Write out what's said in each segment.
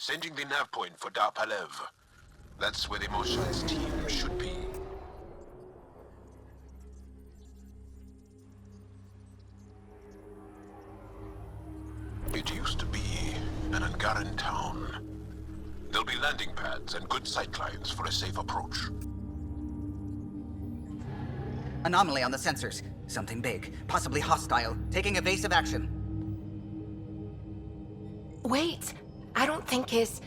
Sending the nav point for Darpalev. That's where the Moshai's team should be. It used to be an Angaran town. There'll be landing pads and good sightlines for a safe approach. Anomaly on the sensors. Something big, possibly hostile, taking evasive action. Wait, I don't think his...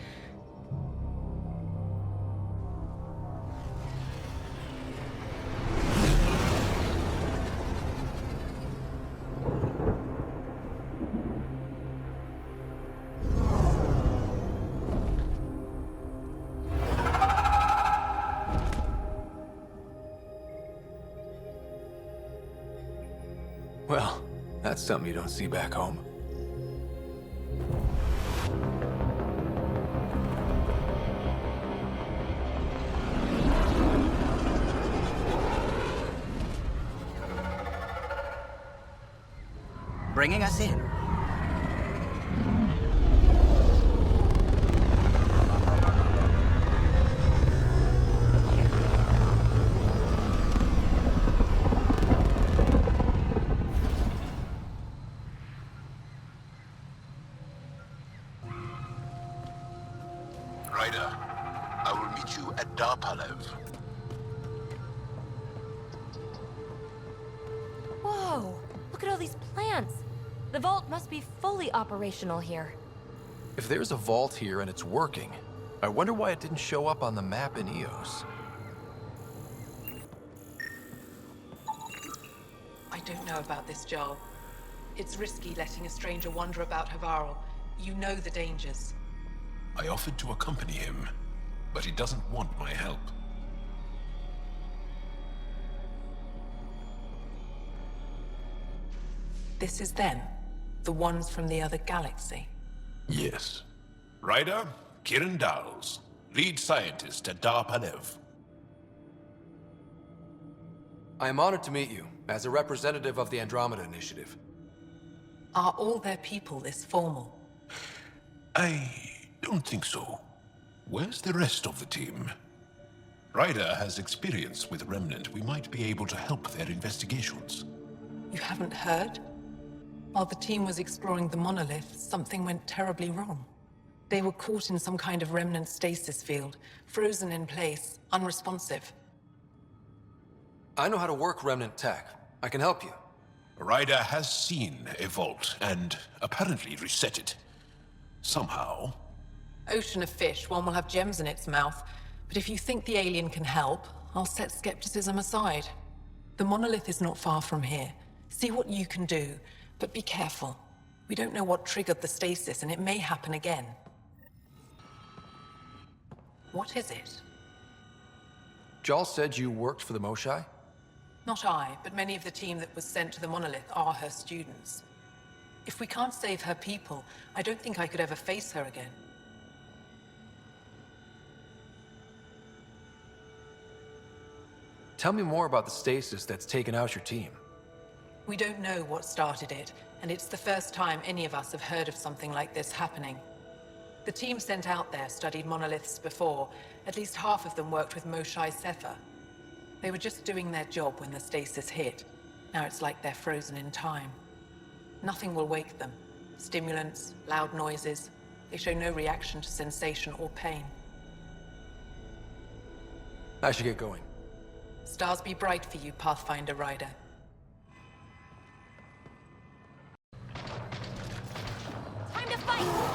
Well, that's something you don't see back home. Bringing us in. Ryder, I will meet you at Darpalev. Whoa, look at all these plants. The vault must be fully operational here. If there's a vault here and it's working, I wonder why it didn't show up on the map in EOS. I don't know about this, Joel. It's risky letting a stranger wander about Havarl. You know the dangers. I offered to accompany him, but he doesn't want my help. This is them, the ones from the other galaxy. Yes. Ryder, Kiran Dawes, lead scientist at Darpalev. I am honored to meet you, as a representative of the Andromeda Initiative. Are all their people this formal? I don't think so. Where's the rest of the team? Ryder has experience with Remnant. We might be able to help their investigations. You haven't heard? While the team was exploring the monolith, something went terribly wrong. They were caught in some kind of remnant stasis field, frozen in place, unresponsive. I know how to work remnant tech. I can help you. Ryder has seen a vault and apparently reset it. Somehow. Ocean of fish, one will have gems in its mouth. But if you think the alien can help, I'll set skepticism aside. The monolith is not far from here. See what you can do, but be careful. We don't know what triggered the stasis, and it may happen again. What is it? Jal said you worked for the Moshai? Not I, but many of the team that was sent to the monolith are her students. If we can't save her people, I don't think I could ever face her again. Tell me more about the stasis that's taken out your team. We don't know what started it, and it's the first time any of us have heard of something like this happening. The team sent out there studied monoliths before. At least half of them worked with Moshai Sefer. They were just doing their job when the stasis hit. Now it's like they're frozen in time. Nothing will wake them. Stimulants, loud noises. They show no reaction to sensation or pain. I should get going. Stars be bright for you, Pathfinder Rider. Time to fight!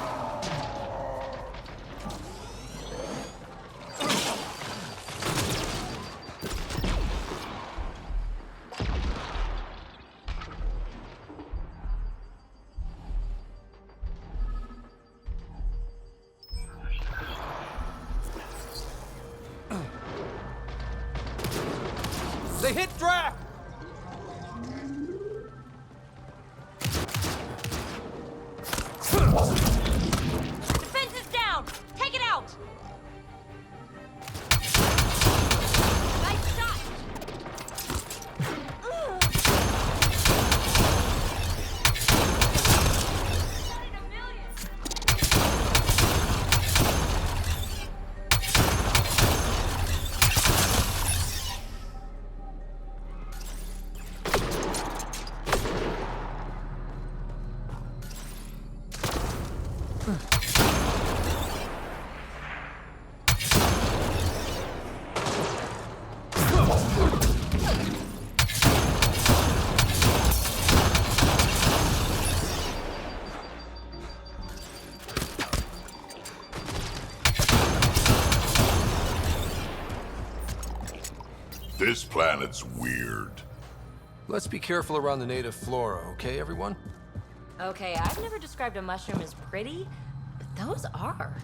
They hit Drac! Defense is down! Take it out! Nice shot! One in a million! This planet's weird. Let's be careful around the native flora, okay, everyone? Okay, I've never described a mushroom as pretty, but those are.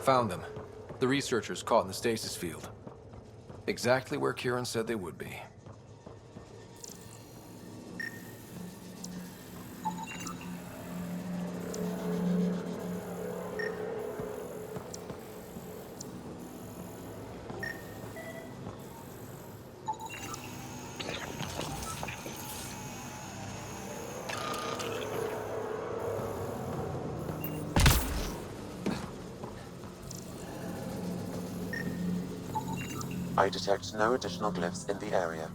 Found them. The researchers caught in the stasis field. Exactly where Kieran said they would be. I detect no additional glyphs in the area.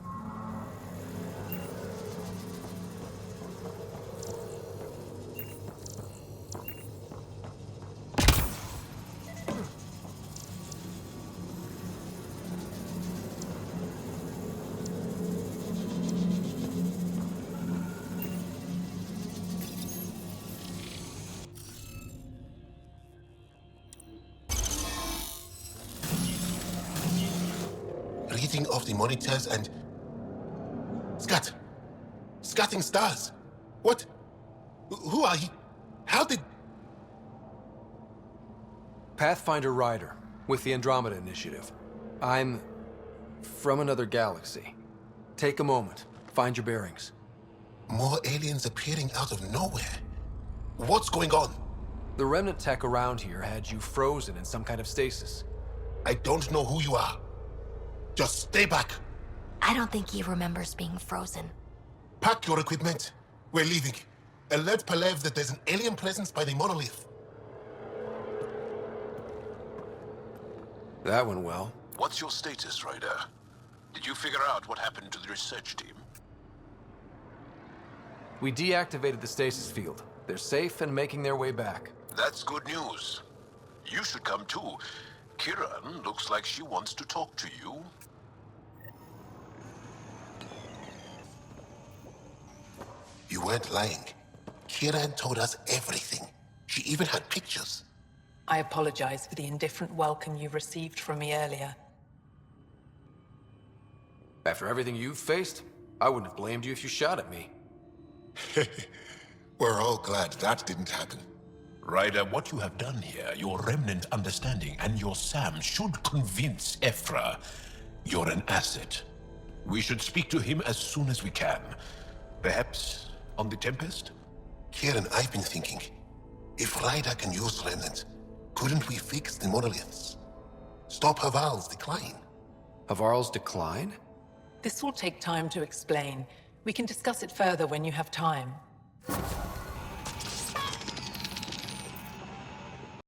Reading of the monitors and... Scatting stars. What? Who are you? How did... Pathfinder Rider, with the Andromeda Initiative. I'm from another galaxy. Take a moment, find your bearings. More aliens appearing out of nowhere. What's going on? The remnant tech around here had you frozen in some kind of stasis. I don't know who you are. Just stay back. I don't think he remembers being frozen. Pack your equipment. We're leaving. Alert Palev that there's an alien presence by the monolith. That went well. What's your status, Ryder? Did you figure out what happened to the research team? We deactivated the stasis field. They're safe and making their way back. That's good news. You should come too. Kiran looks like she wants to talk to you. You weren't lying. Kiran told us everything. She even had pictures. I apologize for the indifferent welcome you received from me earlier. After everything you've faced, I wouldn't have blamed you if you shot at me. We're all glad that didn't happen. Ryder, what you have done here, your remnant understanding and your Sam should convince Ephra you're an asset. We should speak to him as soon as we can. Perhaps on the Tempest? Kieran, I've been thinking, if Ryder can use remnant, couldn't we fix the monoliths? Stop Havarl's decline? Havarl's decline? This will take time to explain. We can discuss it further when you have time.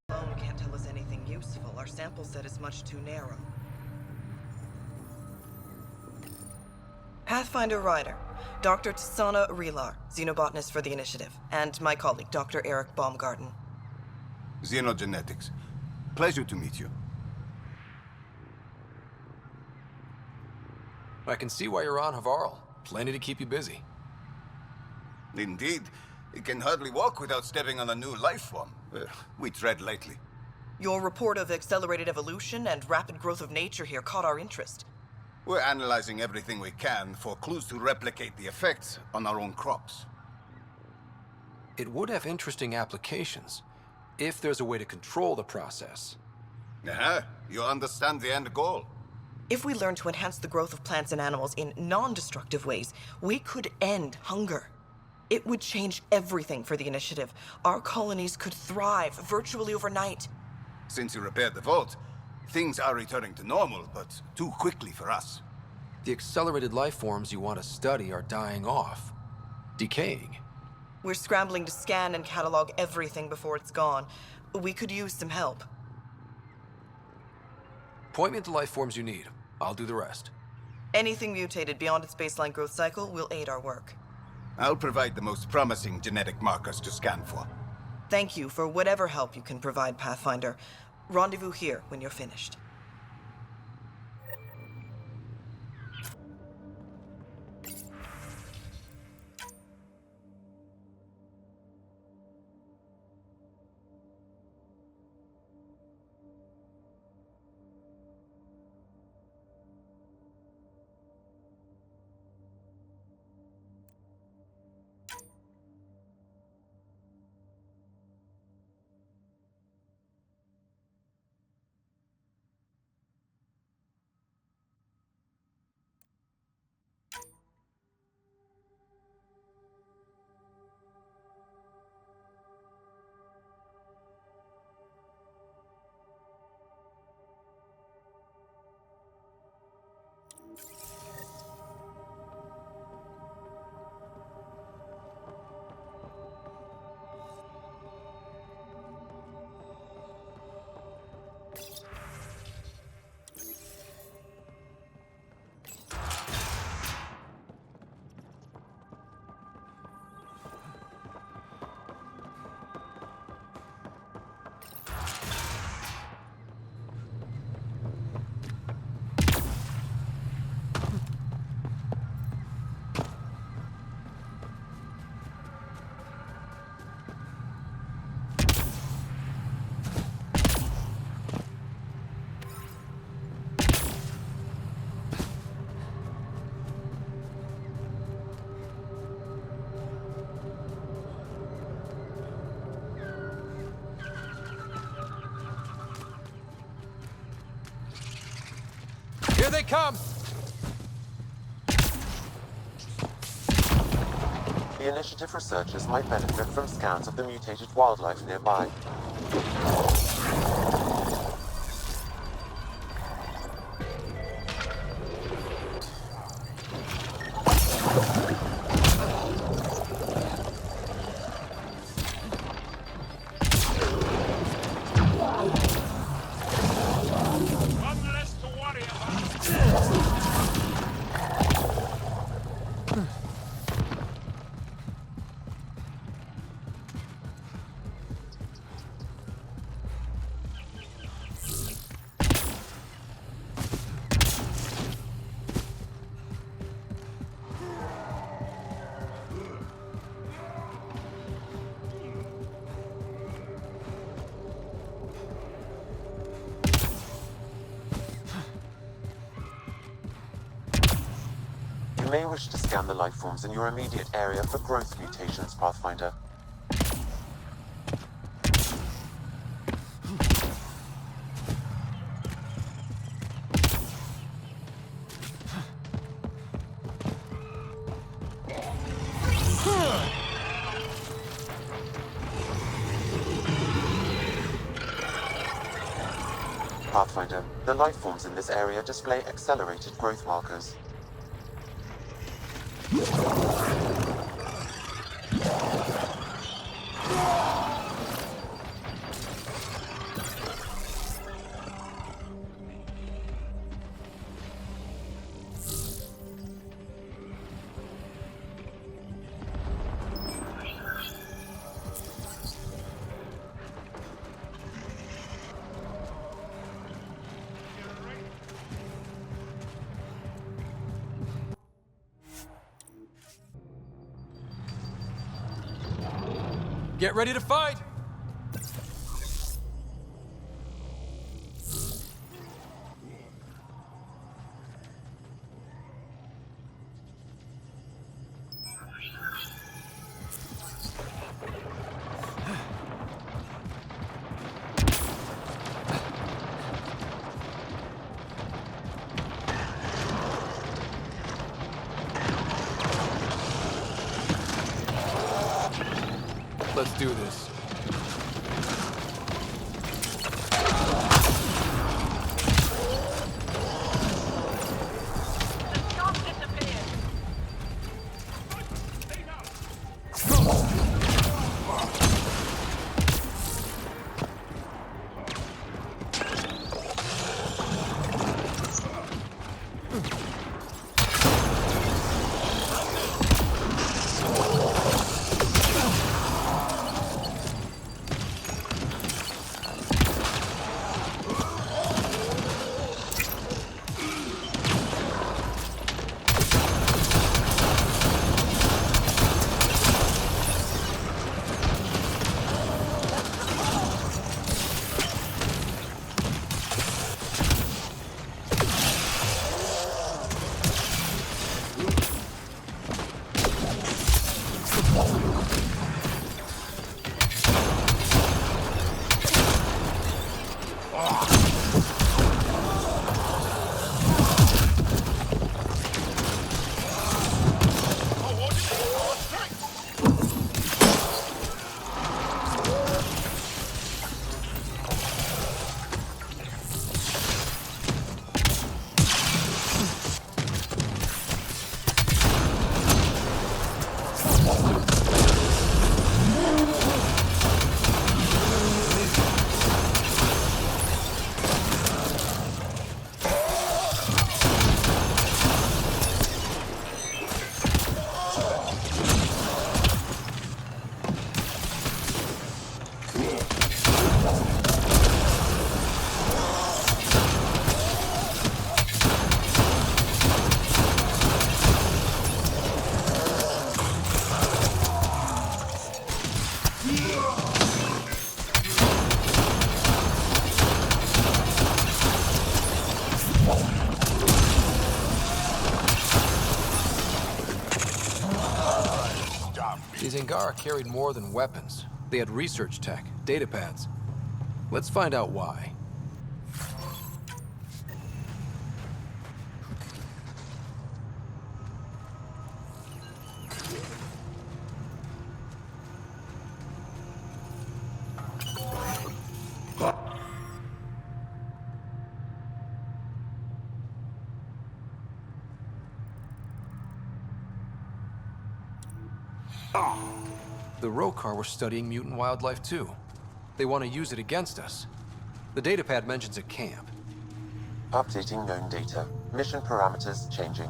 Alone can't tell us anything useful. Our sample set is much too narrow. Pathfinder Rider, Dr. Tsana Relar, xenobotanist for the Initiative, and my colleague, Dr. Eric Baumgarten. Xenogenetics. Pleasure to meet you. I can see why you're on Havarl. Plenty to keep you busy. Indeed. It can hardly walk without stepping on a new life form. We tread lightly. Your report of accelerated evolution and rapid growth of nature here caught our interest. We're analyzing everything we can for clues to replicate the effects on our own crops. It would have interesting applications, if there's a way to control the process. You understand the end goal. If we learn to enhance the growth of plants and animals in non-destructive ways, we could end hunger. It would change everything for the Initiative. Our colonies could thrive virtually overnight. Since you repaired the vault, things are returning to normal, but too quickly for us. The accelerated life forms you want to study are dying off, decaying. We're scrambling to scan and catalog everything before it's gone. We could use some help. Point me to the life forms you need. I'll do the rest. Anything mutated beyond its baseline growth cycle will aid our work. I'll provide the most promising genetic markers to scan for. Thank you for whatever help you can provide, Pathfinder. Rendezvous here when you're finished. Here they come! The Initiative researchers might benefit from scans of the mutated wildlife nearby. You may wish to scan the life forms in your immediate area for growth mutations, Pathfinder. Pathfinder, the life forms in this area display accelerated growth markers. Get ready to fight! Let's do this. These Angara carried more than weapons. They had research tech, data pads. Let's find out why. The Rokar were studying mutant wildlife too. They want to use it against us. The datapad mentions a camp. Updating known data. Mission parameters changing.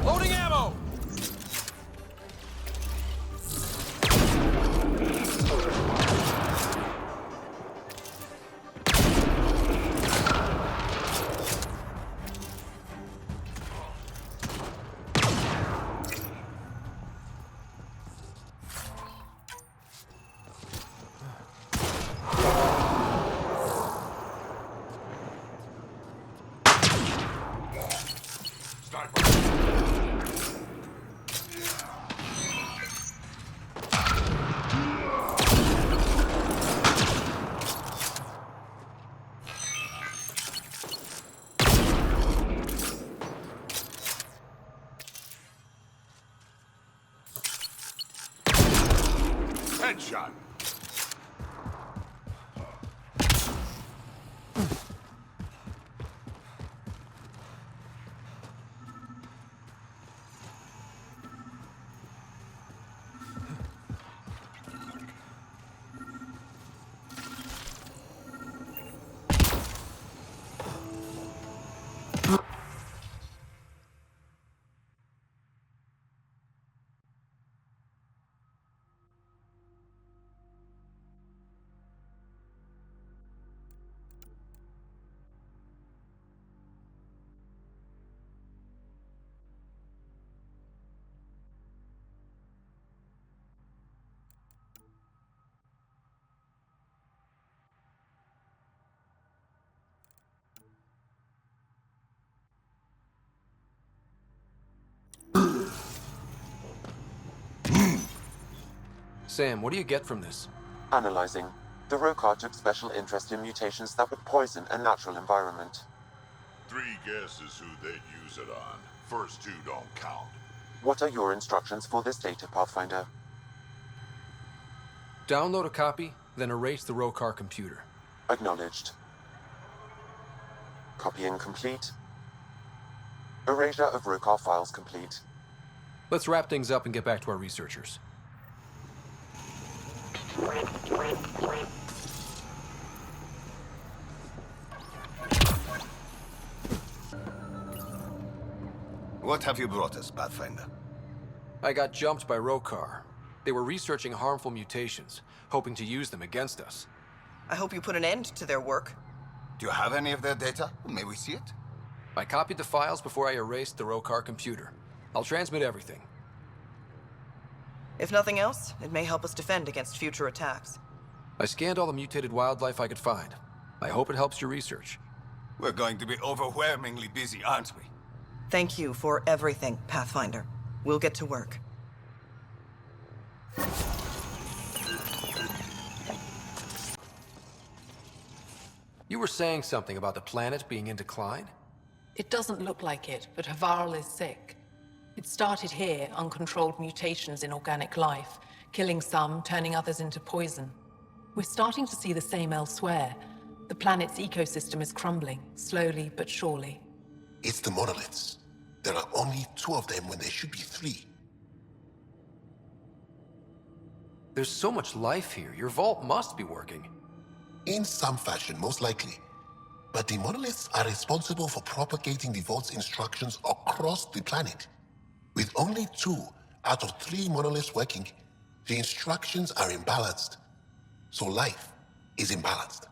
Loading ammo! Headshot. Sam, what do you get from this? Analyzing. The Rokar took special interest in mutations that would poison a natural environment. 3 guesses who they'd use it on. First 2 don't count. What are your instructions for this data, Pathfinder? Download a copy, then erase the Rokar computer. Acknowledged. Copying complete. Erasure of Rokar files complete. Let's wrap things up and get back to our researchers. What have you brought us, Pathfinder? I got jumped by Rokar. They were researching harmful mutations, hoping to use them against us. I hope you put an end to their work. Do you have any of their data? May we see it? I copied the files before I erased the Rokar computer. I'll transmit everything. If nothing else, it may help us defend against future attacks. I scanned all the mutated wildlife I could find. I hope it helps your research. We're going to be overwhelmingly busy, aren't we? Thank you for everything, Pathfinder. We'll get to work. You were saying something about the planet being in decline? It doesn't look like it, but Havarl is sick. It started here, uncontrolled mutations in organic life, killing some, turning others into poison. We're starting to see the same elsewhere. The planet's ecosystem is crumbling, slowly but surely. It's the monoliths. There are only 2 of them when there should be 3. There's so much life here. Your vault must be working. In some fashion, most likely. But the monoliths are responsible for propagating the vault's instructions across the planet. With only 2 out of 3 monoliths working, the instructions are imbalanced. So life is imbalanced.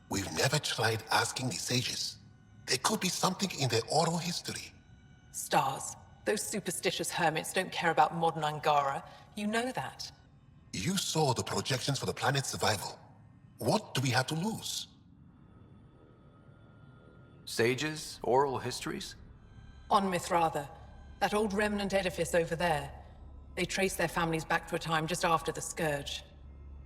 We've never tried asking the sages. There could be something in their oral history. Stars. Those superstitious hermits don't care about modern Angara. You know that. You saw the projections for the planet's survival. What do we have to lose? Sages? Oral histories? On Mithratha, that old remnant edifice over there. They trace their families back to a time just after the Scourge.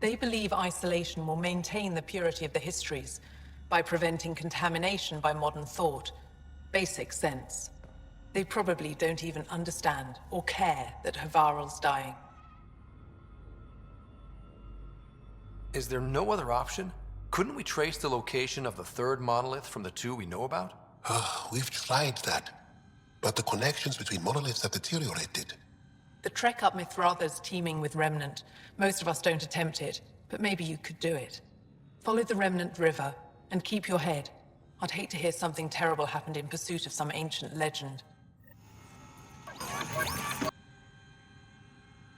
They believe isolation will maintain the purity of the histories by preventing contamination by modern thought. Basic sense. They probably don't even understand or care that Havarl's dying. Is there no other option? Couldn't we trace the location of the 3rd monolith from the 2 we know about? We've tried that. But the connections between monoliths have deteriorated. The trek up Mithratha's teeming with Remnant. Most of us don't attempt it, but maybe you could do it. Follow the Remnant River, and keep your head. I'd hate to hear something terrible happened in pursuit of some ancient legend.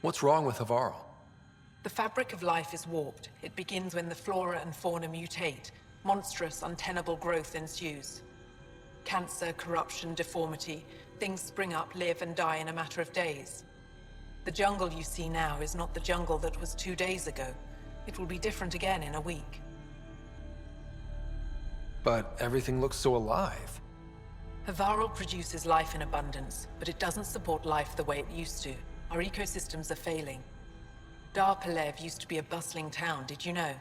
What's wrong with Havarl? The fabric of life is warped. It begins when the flora and fauna mutate. Monstrous, untenable growth ensues. Cancer, corruption, deformity. Things spring up, live, and die in a matter of days. The jungle you see now is not the jungle that was 2 days ago. It will be different again in a week. But everything looks so alive. Havarl produces life in abundance, but it doesn't support life the way it used to. Our ecosystems are failing. Dar Pelev used to be a bustling town, did you know?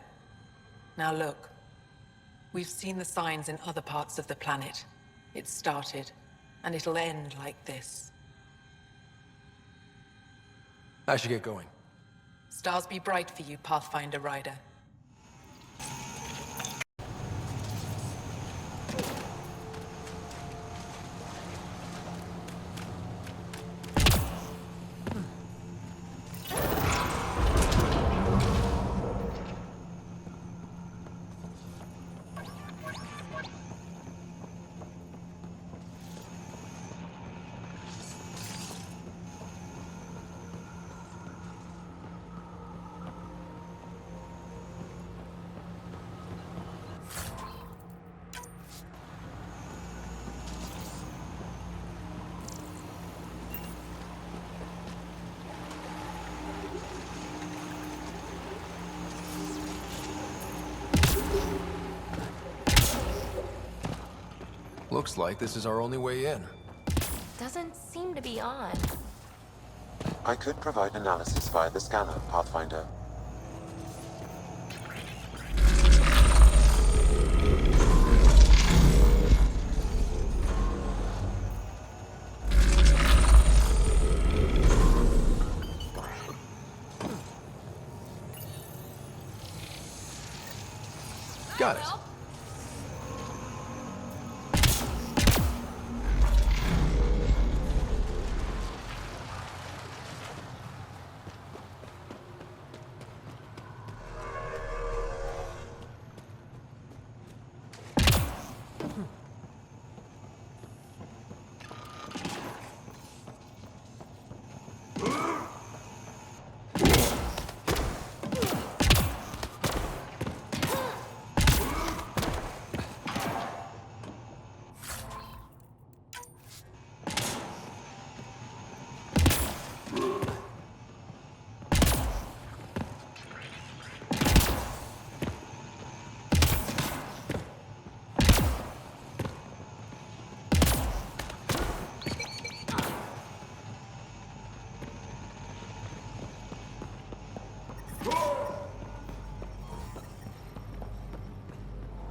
Now look. We've seen the signs in other parts of the planet. It started, and it'll end like this. I should get going. Stars be bright for you, Pathfinder Rider. Looks like this is our only way in. Doesn't seem to be on. I could provide analysis via the scanner, Pathfinder. Got it.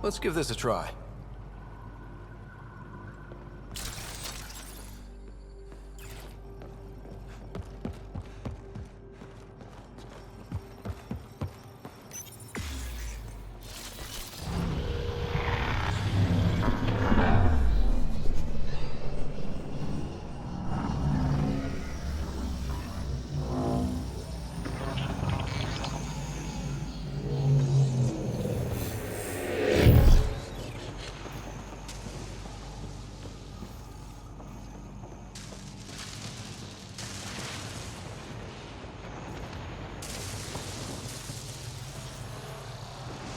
Let's give this a try.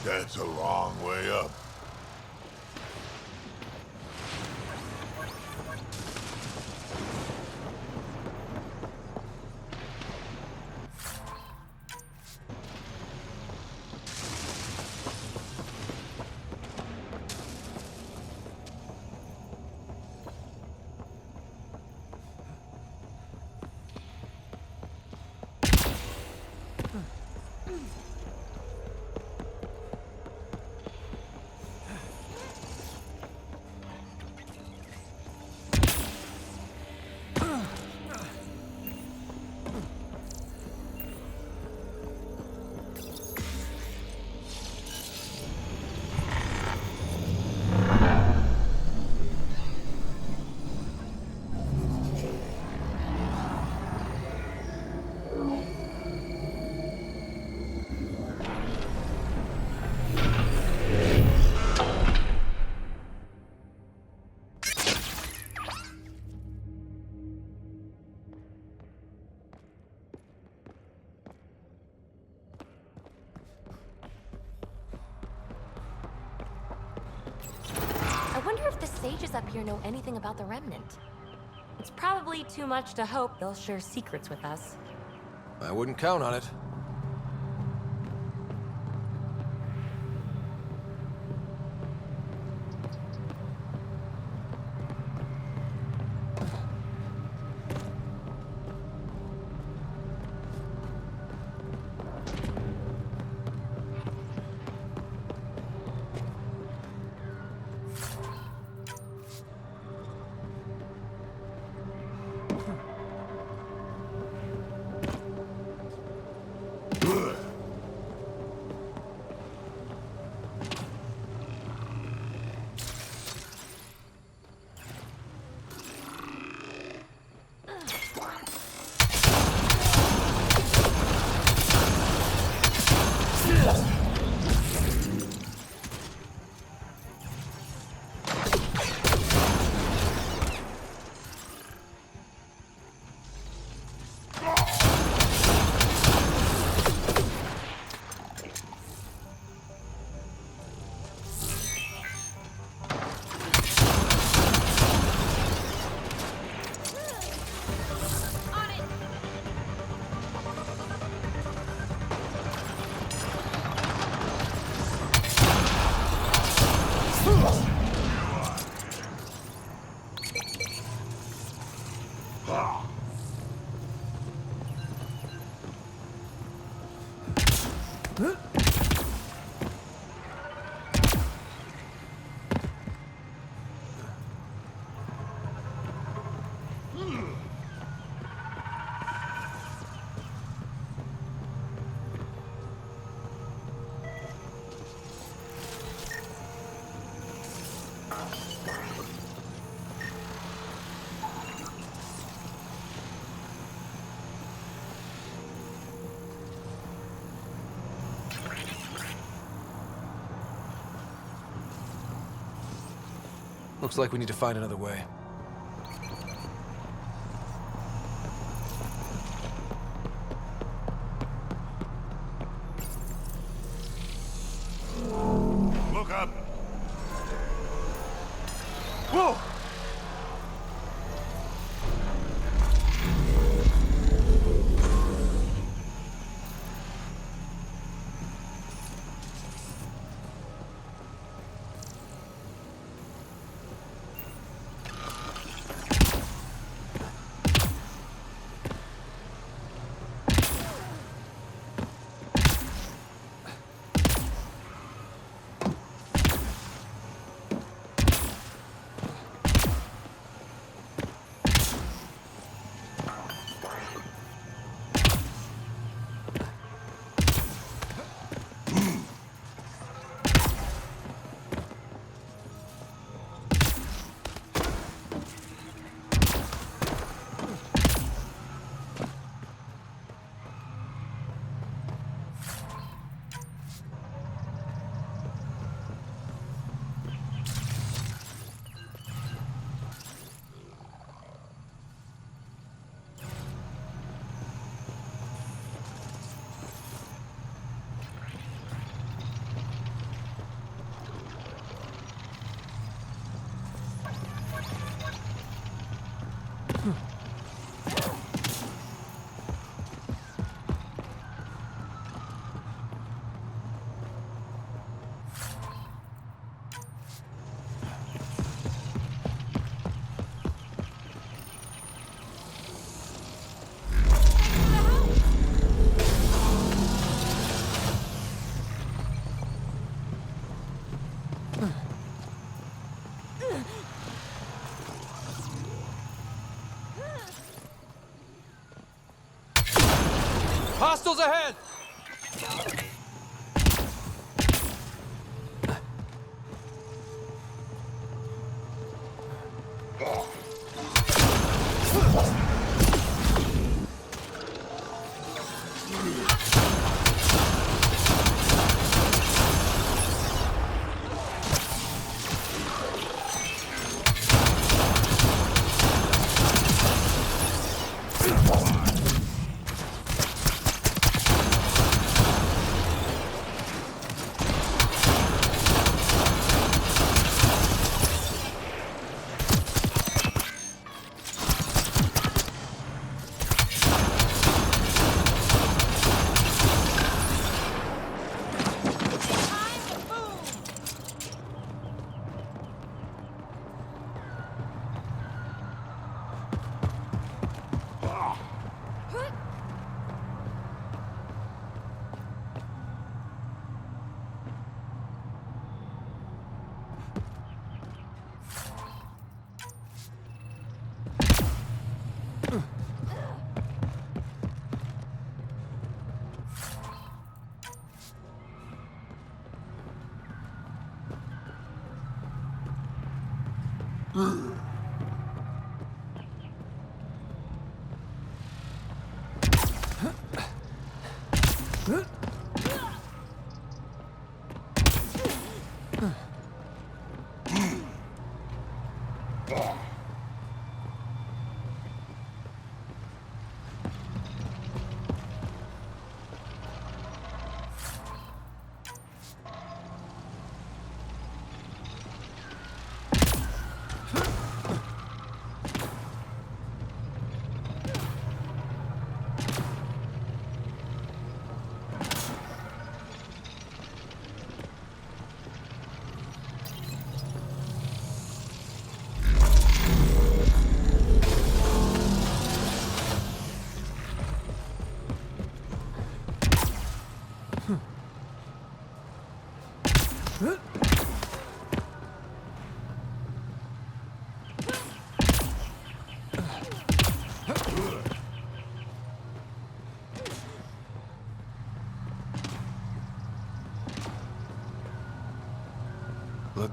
That's a long way up. I wonder if the sages up here know anything about the Remnant. It's probably too much to hope they'll share secrets with us. I wouldn't count on it. Looks like we need to find another way. Look up! Whoa! Hostiles ahead!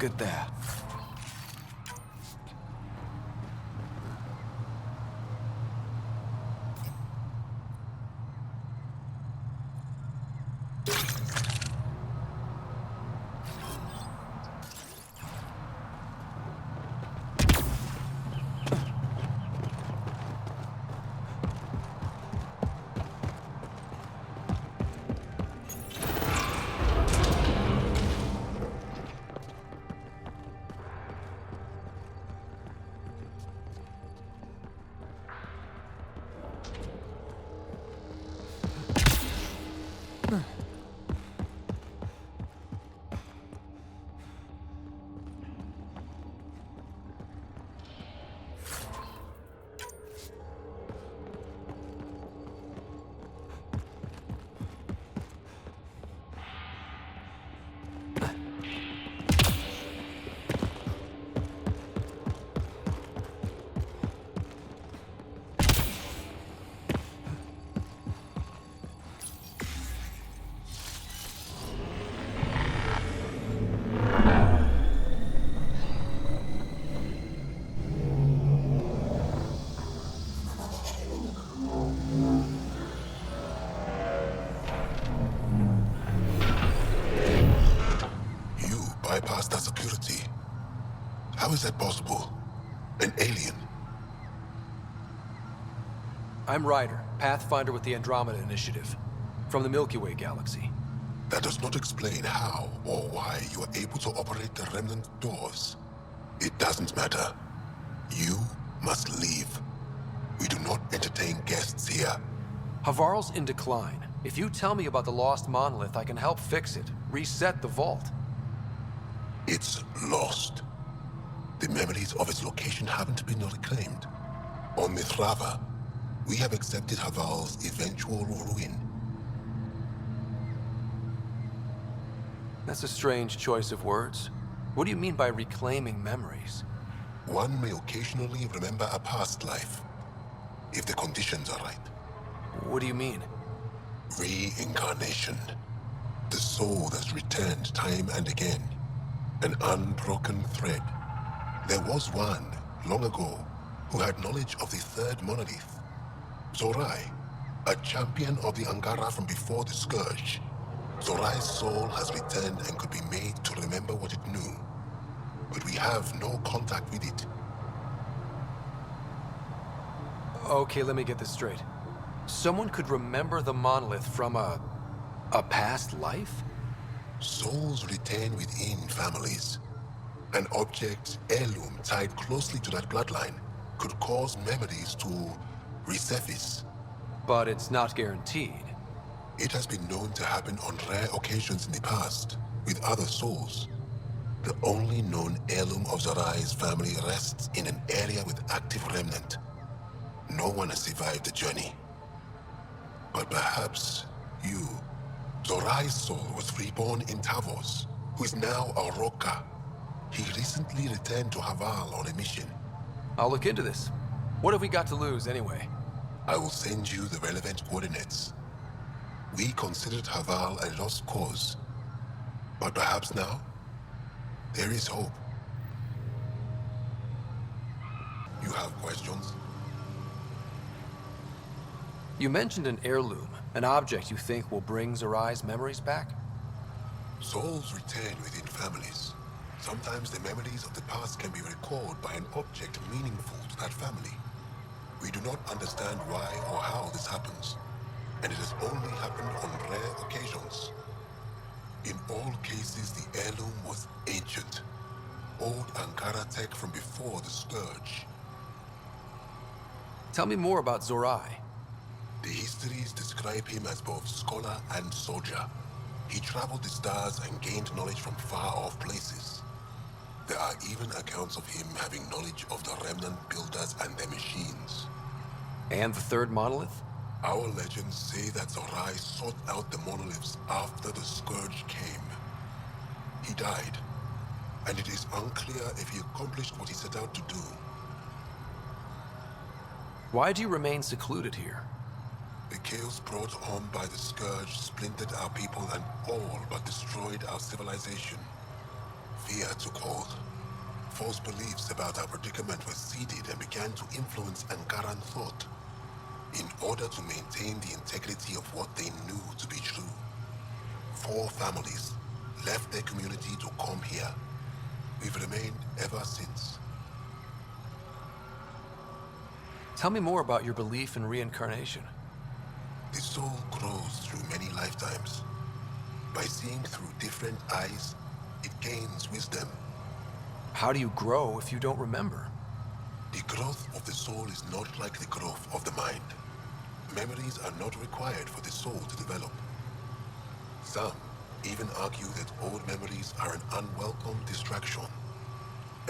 Look at that. You bypassed our security. How is that possible? An alien? I'm Ryder, Pathfinder with the Andromeda Initiative, from the Milky Way galaxy. That does not explain how or why you are able to operate the remnant doors. It doesn't matter. You must leave. We do not entertain guests here. Havarl's in decline. If you tell me about the lost monolith, I can help fix it, reset the vault. It's lost. The memories of its location haven't been reclaimed. On Mithrava, we have accepted Havarl's eventual ruin. That's a strange choice of words. What do you mean by reclaiming memories? One may occasionally remember a past life, if the conditions are right. What do you mean? Reincarnation. The soul that's returned time and again. An unbroken thread. There was one, long ago, who had knowledge of the third monolith. Zorai, a champion of the Angara from before the Scourge. Zorai's soul has returned and could be made to remember what it knew. But we have no contact with it. Okay, let me get this straight. Someone could remember the monolith from a past life? Souls retain within families. An object, heirloom, tied closely to that bloodline could cause memories to resurface. But it's not guaranteed. It has been known to happen on rare occasions in the past, with other souls. The only known heirloom of Zorai's family rests in an area with active remnant. No one has survived the journey. But perhaps you. Zorai's soul was reborn in Tavos, who is now a Roka. He recently returned to Havarl on a mission. I'll look into this. What have we got to lose, anyway? I will send you the relevant coordinates. We considered Havarl a lost cause. But perhaps now, there is hope. You have questions? You mentioned an heirloom, an object you think will bring Zorai's memories back? Souls return within families. Sometimes the memories of the past can be recalled by an object meaningful to that family. We do not understand why or how this happens, and it has only happened on rare occasions. In all cases, the heirloom was ancient. Old Ankara tech from before the Scourge. Tell me more about Zorai. The histories describe him as both scholar and soldier. He traveled the stars and gained knowledge from far-off places. There are even accounts of him having knowledge of the remnant builders and their machines. And the third monolith? Our legends say that Zorai sought out the monoliths after the Scourge came. He died, and it is unclear if he accomplished what he set out to do. Why do you remain secluded here? The chaos brought on by the Scourge splintered our people and all but destroyed our civilization. Fear took hold. False beliefs about our predicament were seeded and began to influence Ankaran thought. In order to maintain the integrity of what they knew to be true, 4 families left their community to come here. We've remained ever since. Tell me more about your belief in reincarnation. The soul grows through many lifetimes. By seeing through different eyes, it gains wisdom. How do you grow if you don't remember? The growth of the soul is not like the growth of the mind. Memories are not required for the soul to develop. Some even argue that old memories are an unwelcome distraction.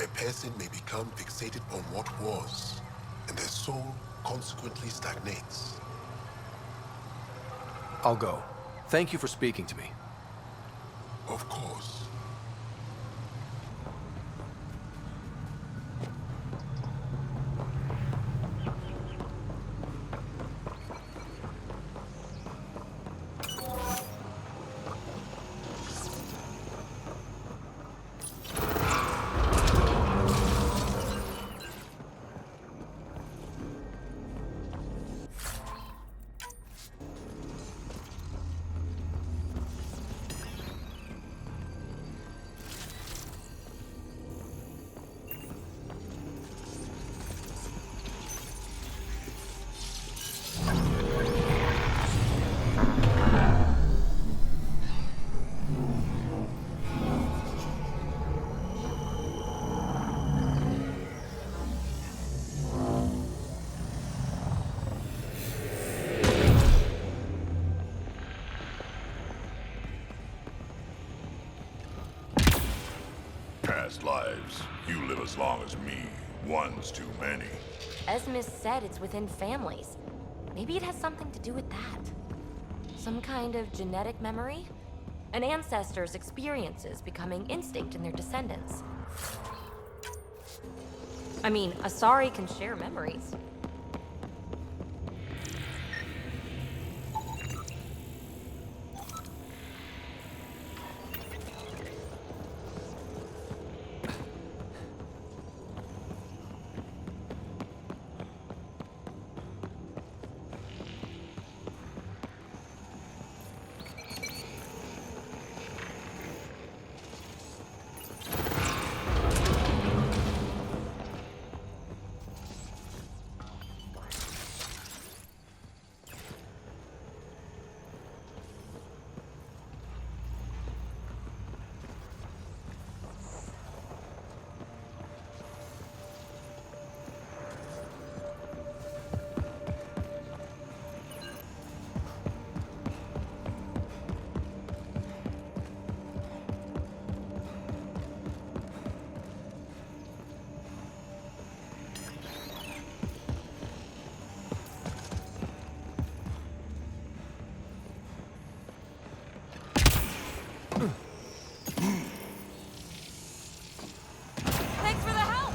A person may become fixated on what was, and their soul consequently stagnates. I'll go. Thank you for speaking to me. Of course. Past lives. You live as long as me. One's too many. As Miss said, it's within families. Maybe it has something to do with that. Some kind of genetic memory? An ancestor's experiences becoming instinct in their descendants. I mean, Asari can share memories. Thanks for the help!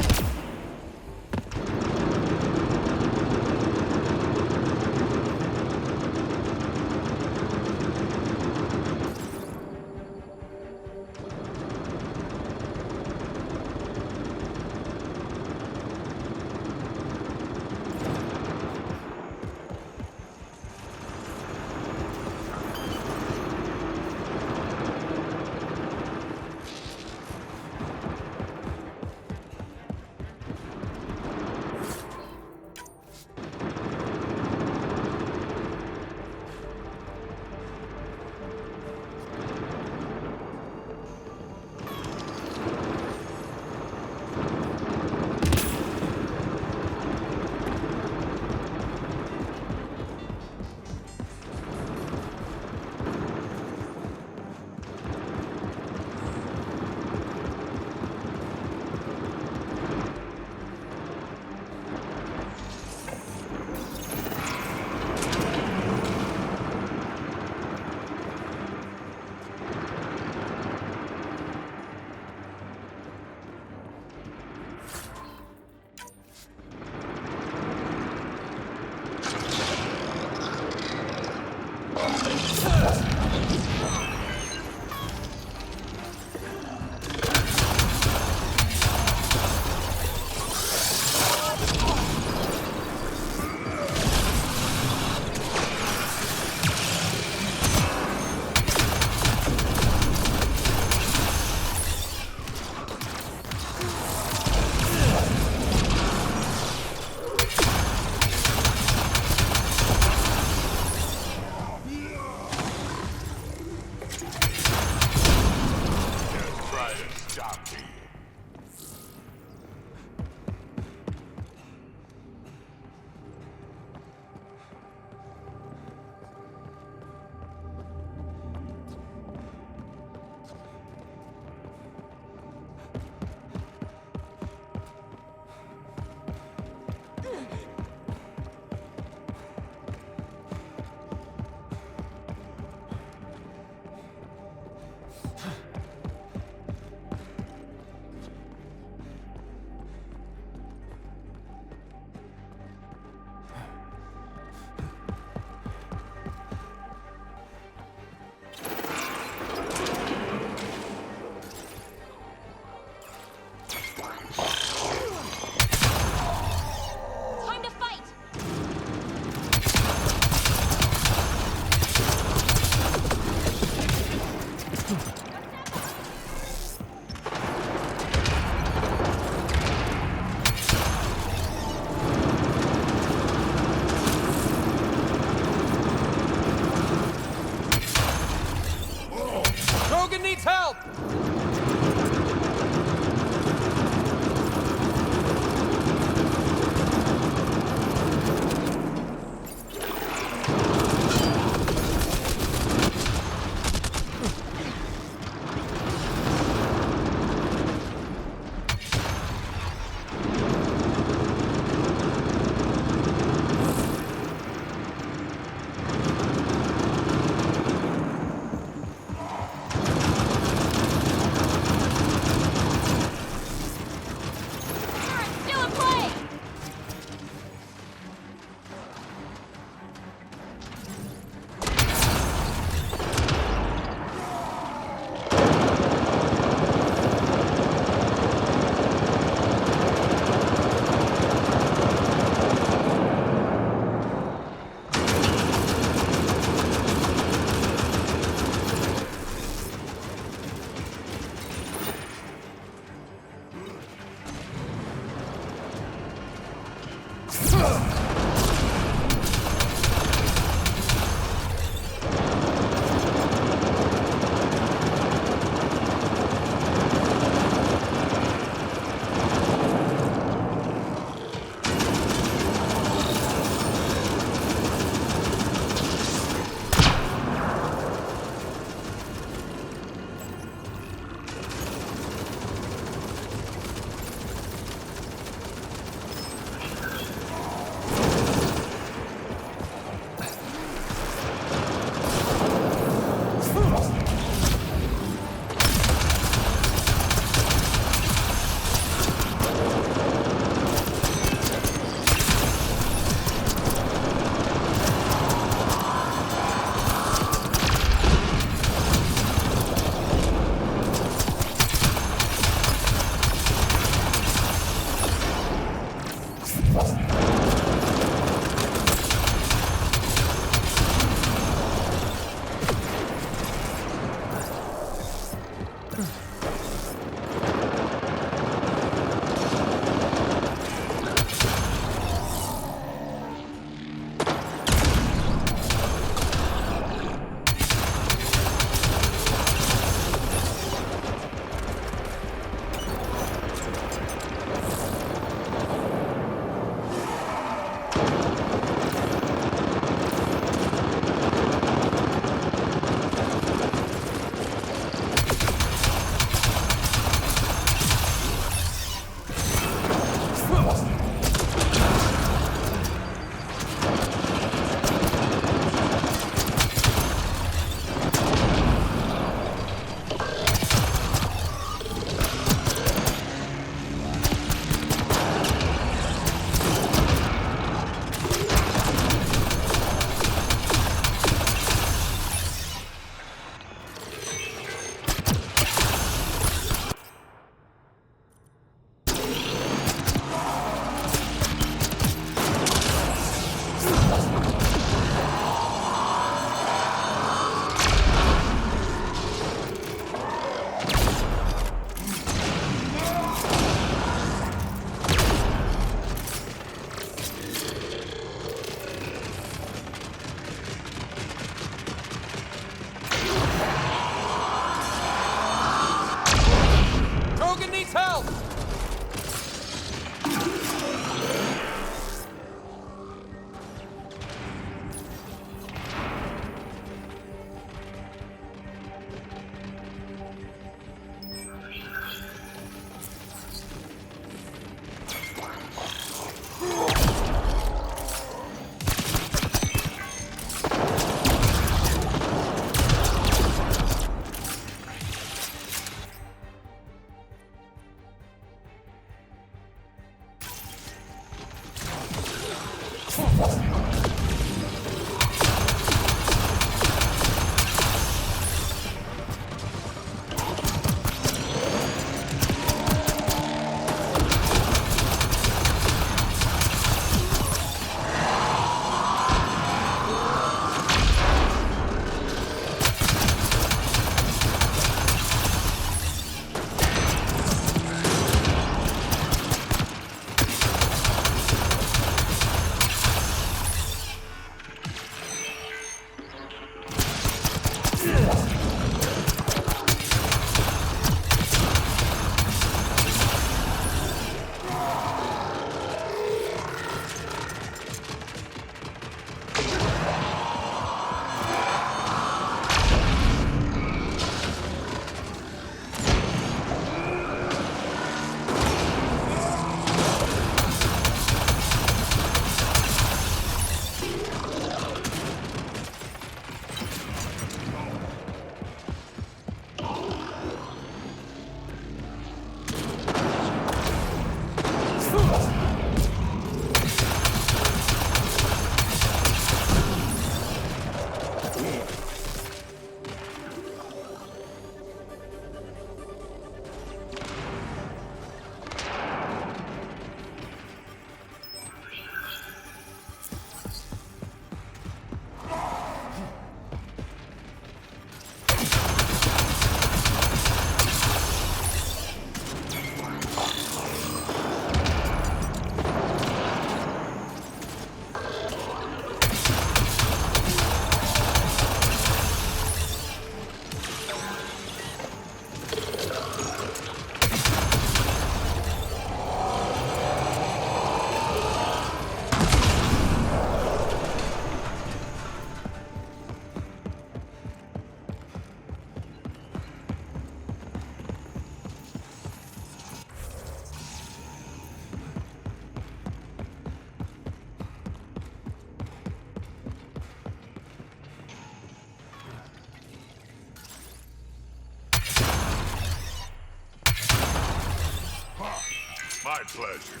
My pleasure.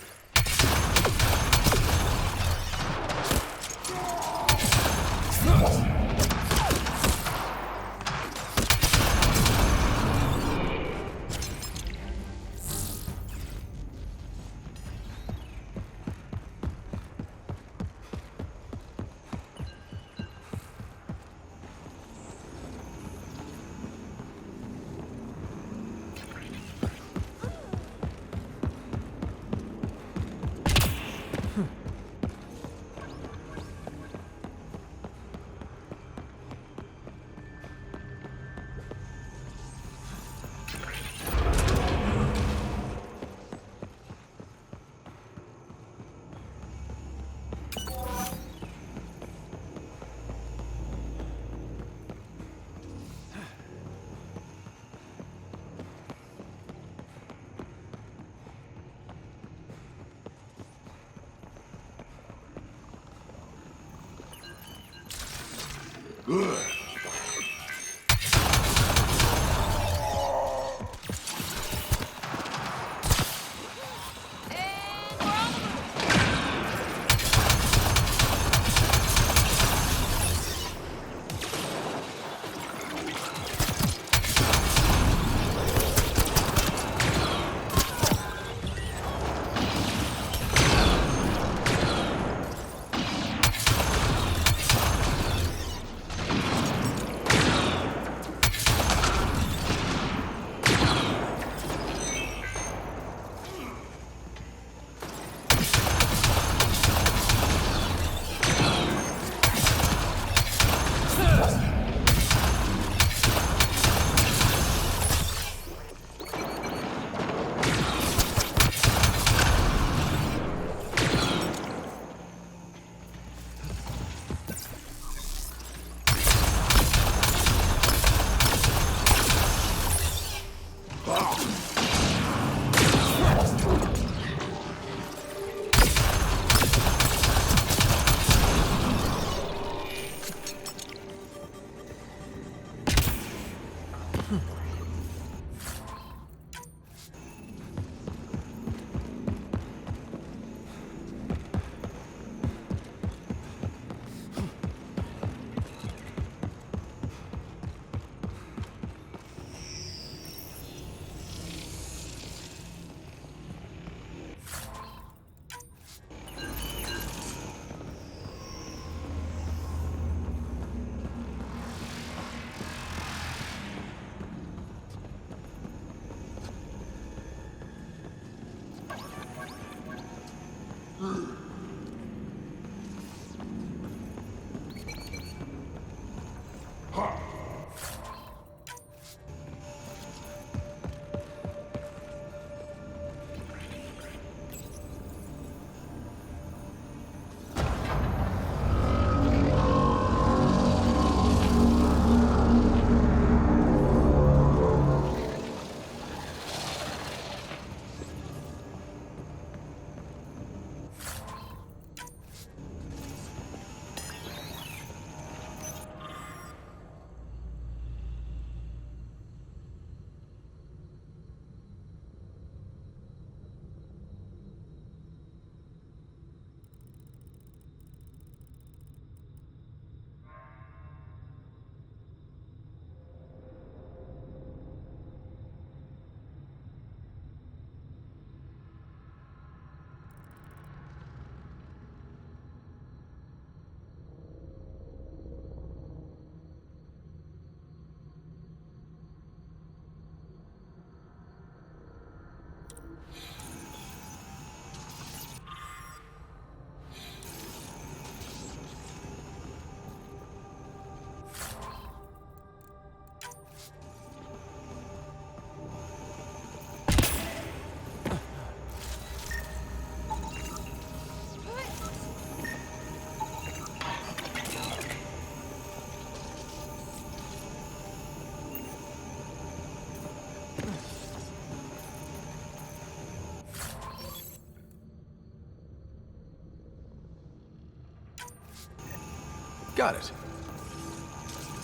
Got it.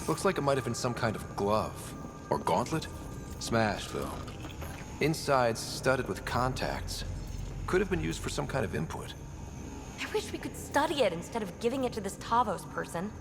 Looks like it might have been some kind of glove. Or gauntlet? Smashed, though. Inside studded with contacts. Could have been used for some kind of input. I wish we could study it instead of giving it to this Tavos person.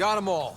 Got them all.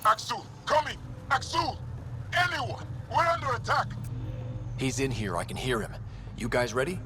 Axel, coming! Axel! Anyone! We're under attack! He's in here, I can hear him. You guys ready?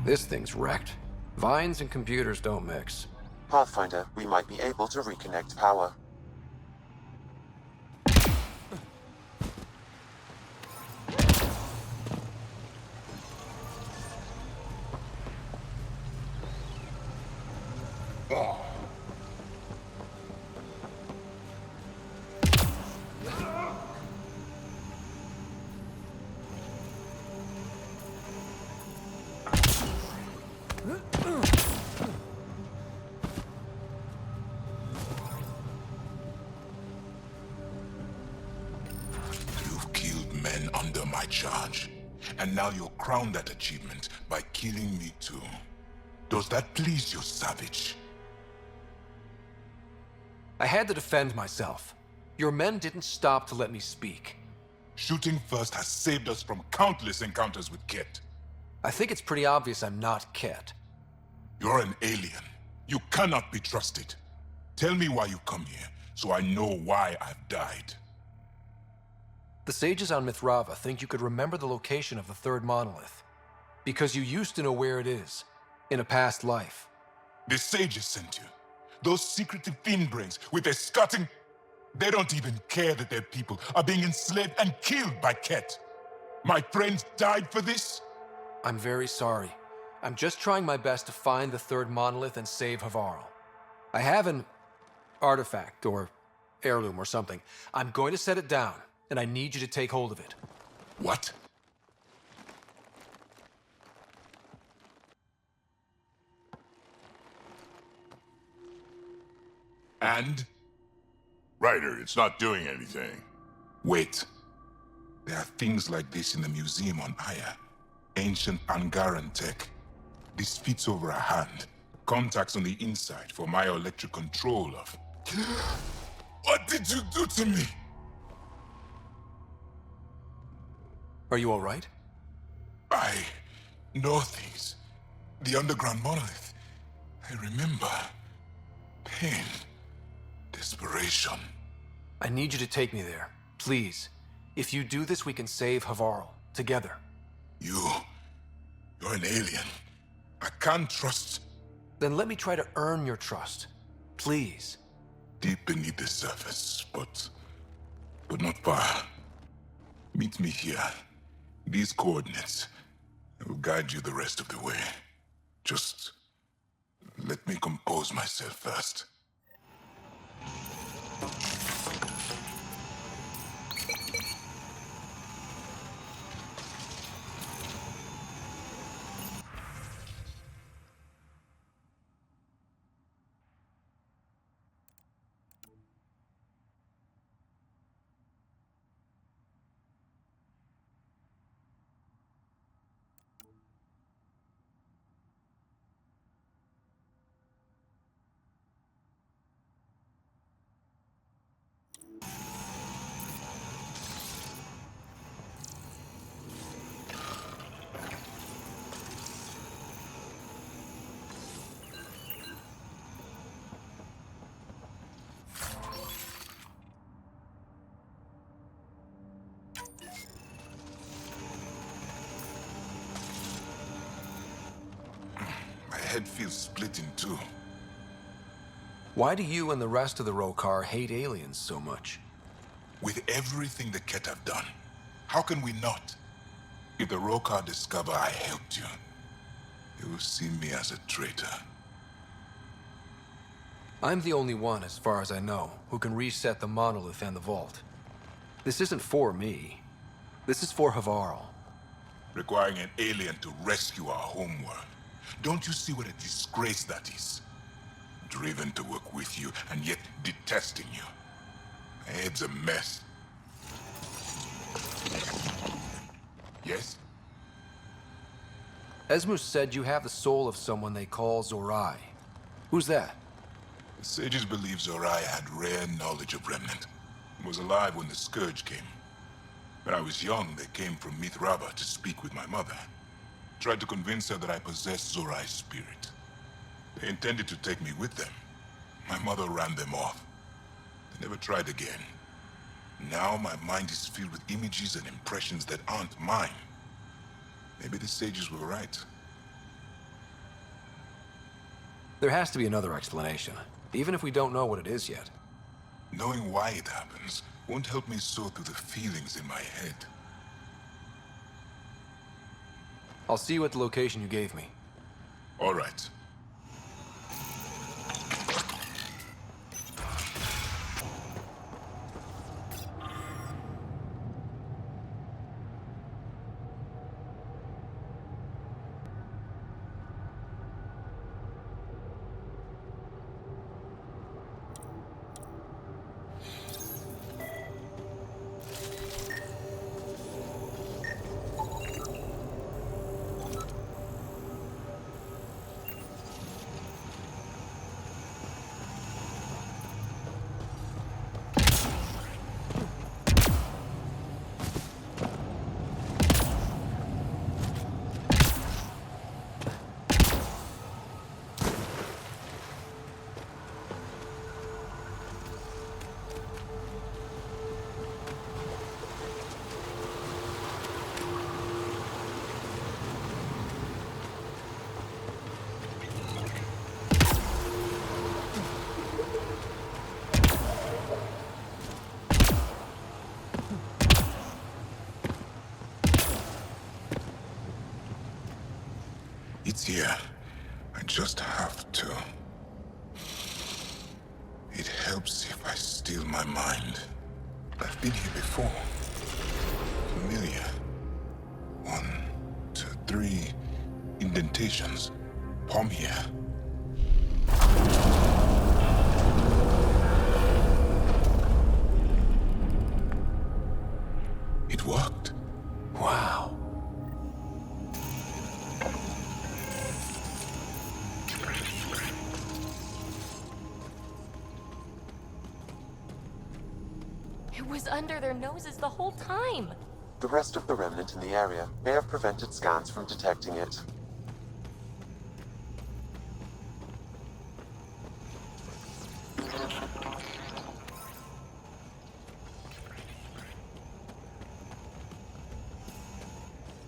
This thing's wrecked. Vines and computers don't mix. Pathfinder, we might be able to reconnect power. You've killed men under my charge. And now you'll crown that achievement by killing me too. Does that please you, savage? I had to defend myself. Your men didn't stop to let me speak. Shooting first has saved us from countless encounters with Ket. I think it's pretty obvious I'm not Ket. You're an alien. You cannot be trusted. Tell me why you come here, so I know why I've died. The sages on Mithrava think you could remember the location of the third monolith. Because you used to know where it is, in a past life. The sages sent you. Those secretive fiend brains with their scutting... They don't even care that their people are being enslaved and killed by Ket. My friends died for this? I'm very sorry. I'm just trying my best to find the third monolith and save Havarl. I have an artifact, or heirloom or something. I'm going to set it down, and I need you to take hold of it. What? And? Ryder, it's not doing anything. Wait. There are things like this in the museum on Aya. Ancient Angaran tech. This fits over a hand. Contacts on the inside for my electric control of... What did you do to me? Are you all right? I know things. The underground monolith. I remember. Pain. Desperation. I need you to take me there, please. If you do this, we can save Havarl, together. You're an alien. I can't trust... Then let me try to earn your trust. Please. Deep beneath the surface, but not far. Meet me here. These coordinates. I will guide you the rest of the way. Just let me compose myself first. head feels split in two. Why do you and the rest of the Rokar hate aliens so much? With everything the Ket have done, how can we not? If the Rokar discover I helped you, they will see me as a traitor. I'm the only one, as far as I know, who can reset the monolith and the vault. This isn't for me. This is for Havarl. Requiring an alien to rescue our homeworld. Don't you see what a disgrace that is? Driven to work with you, and yet detesting you. My head's a mess. Yes? Esmus said you have the soul of someone they call Zorai. Who's that? The sages believe Zorai had rare knowledge of Remnant, and was alive when the Scourge came. When I was young, they came from Mithraba to speak with my mother. Tried to convince her that I possessed Zorai's spirit. They intended to take me with them. My mother ran them off. They never tried again. Now my mind is filled with images and impressions that aren't mine. Maybe the sages were right. There has to be another explanation, even if we don't know what it is yet. Knowing why it happens won't help me sort through the feelings in my head. I'll see you at the location you gave me. All right. It's here. I just have to. It helps if I steal my mind. I've been here before. Familiar. 1, 2, 3 indentations. Palm here. It worked. Wow. It was under their noses the whole time. The rest of the remnant in the area may have prevented scans from detecting it.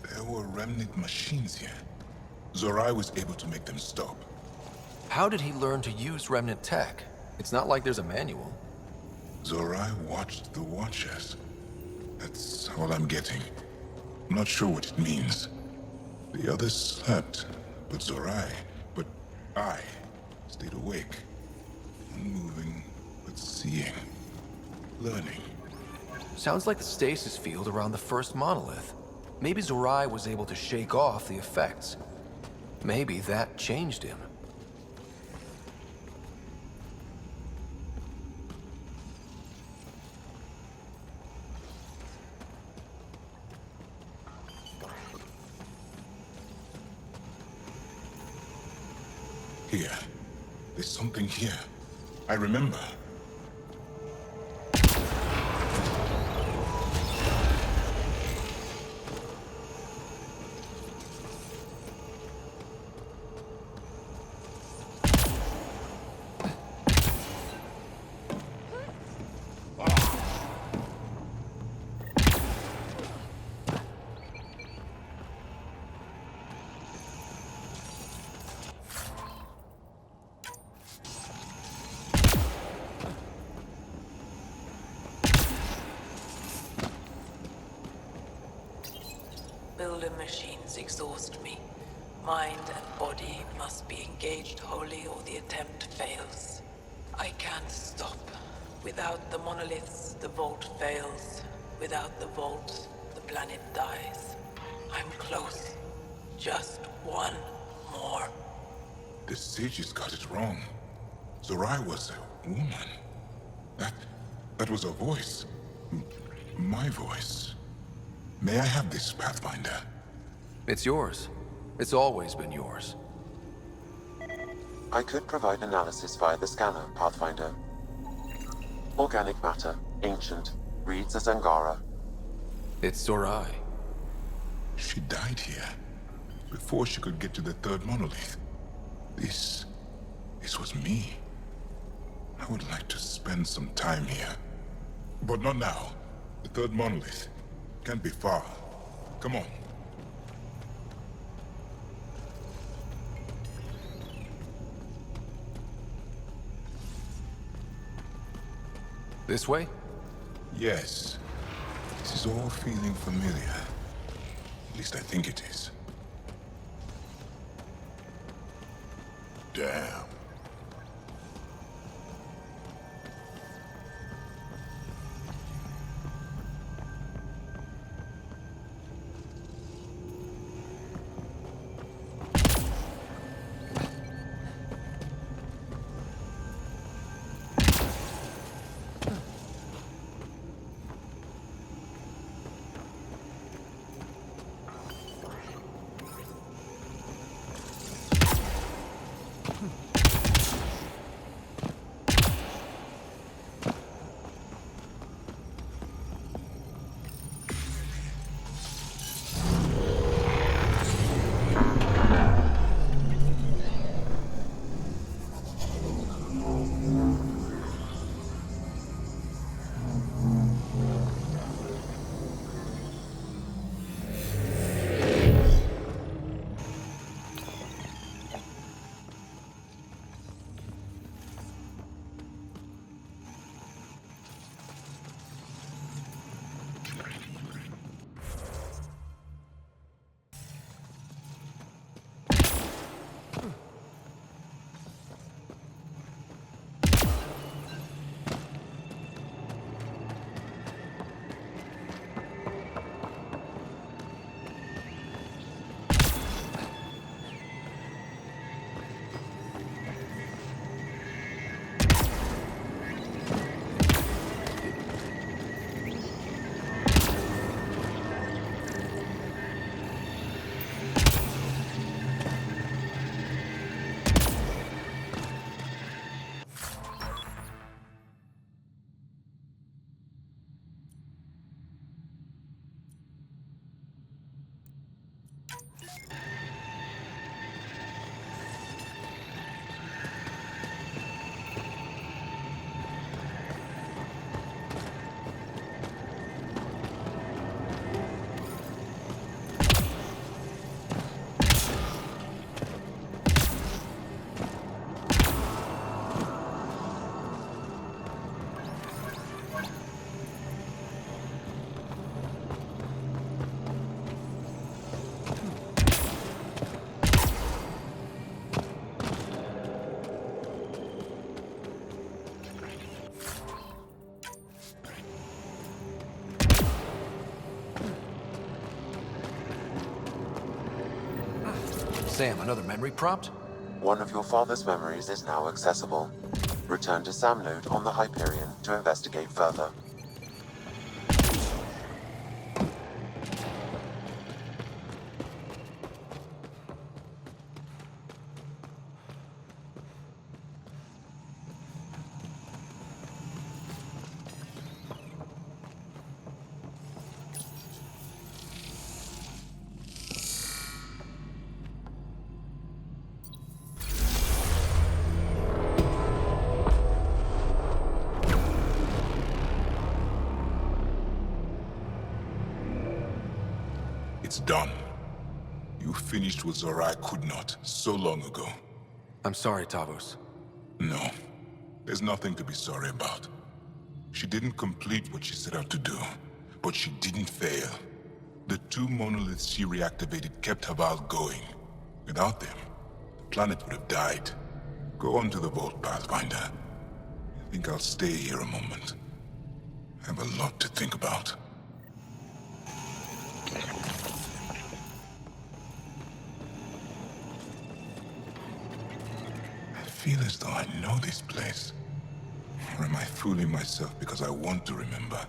There were remnant machines here. Zorai was able to make them stop. How did he learn to use remnant tech? It's not like there's a manual. Zorai watched the Watchers. That's all I'm getting. I'm not sure what it means. The others slept, but I stayed awake. Unmoving, but seeing. Learning. Sounds like the stasis field around the first monolith. Maybe Zorai was able to shake off the effects. Maybe that changed him. Here. There's something here. I remember. machines exhaust me. Mind and body must be engaged wholly or the attempt fails. I can't stop. Without the monoliths, the vault fails. Without the vault, the planet dies. I'm close. Just one more. The sages got it wrong. Zorai was a woman. That was a voice. My voice. May I have this, Pathfinder? It's yours. It's always been yours. I could provide analysis via the scanner, Pathfinder. Organic matter, ancient, reads as Angara. It's Zorai. She died here, before she could get to the third monolith. This was me. I would like to spend some time here. But not now. The third monolith can't be far. Come on. This way? Yes. This is all feeling familiar. At least I think it is. Damn. Sam, another memory prompt? One of your father's memories is now accessible. Return to Sam node on the Hyperion to investigate further. It's done. You finished what Zorai could not so long ago. I'm sorry, Tavos. No, there's nothing to be sorry about. She didn't complete what she set out to do, but she didn't fail. The two monoliths she reactivated kept Havarl going. Without them, the planet would have died. Go on to the vault, Pathfinder. I think I'll stay here a moment. I have a lot to think about. I feel as though I know this place. Or am I fooling myself because I want to remember?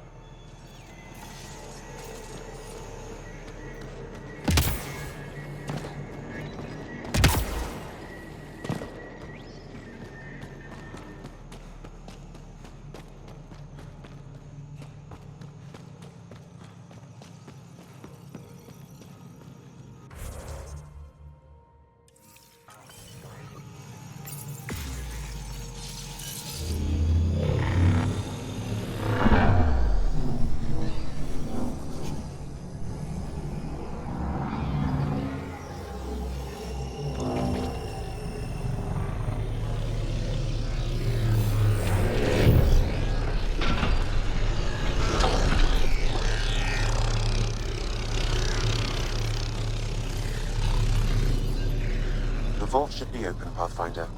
The vault should be open, Pathfinder.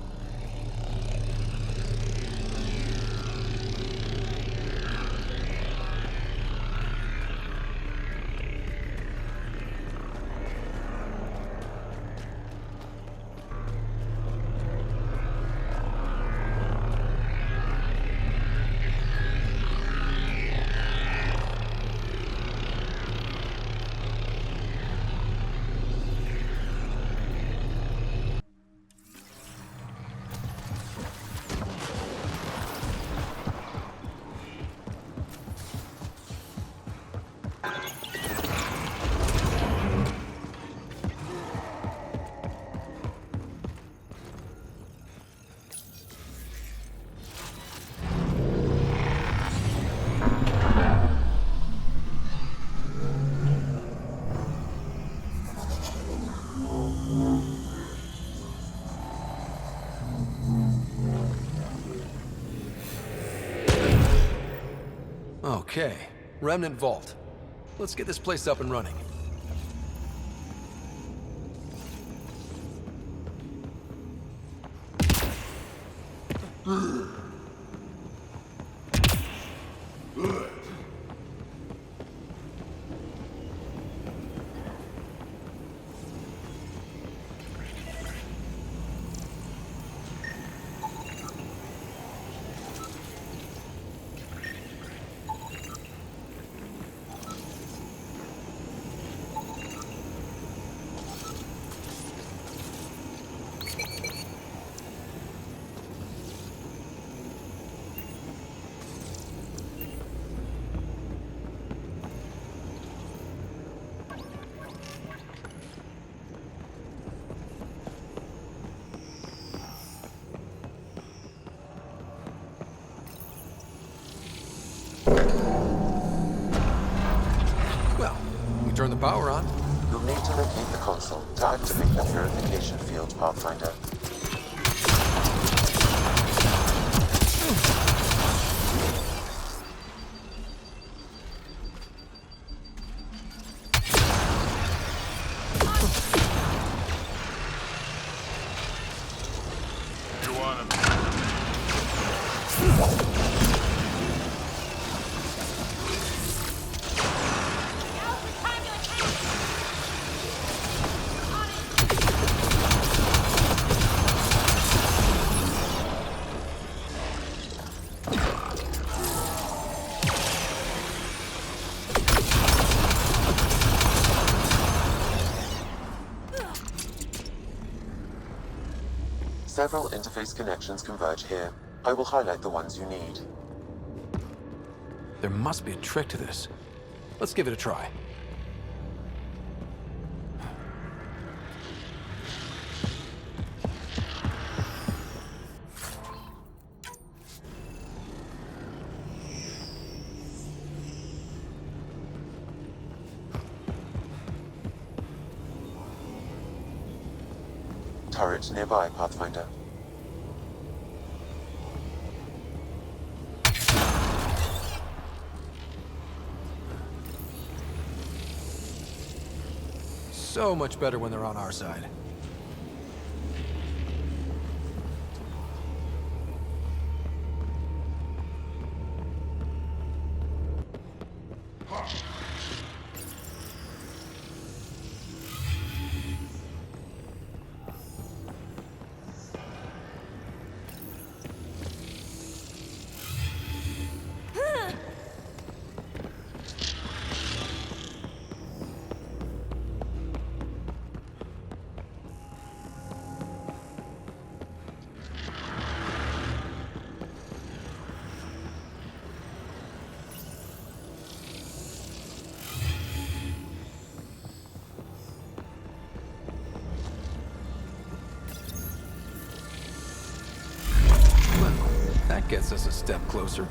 Okay, Remnant Vault. Let's get this place up and running. Well, we turn the power on. You'll need to locate the console to activate the purification field, Pathfinder. Several interface connections converge here. I will highlight the ones you need. There must be a trick to this. Let's give it a try. Turret nearby, Pathfinder. so much better when they're on our side. That gets us a step closer.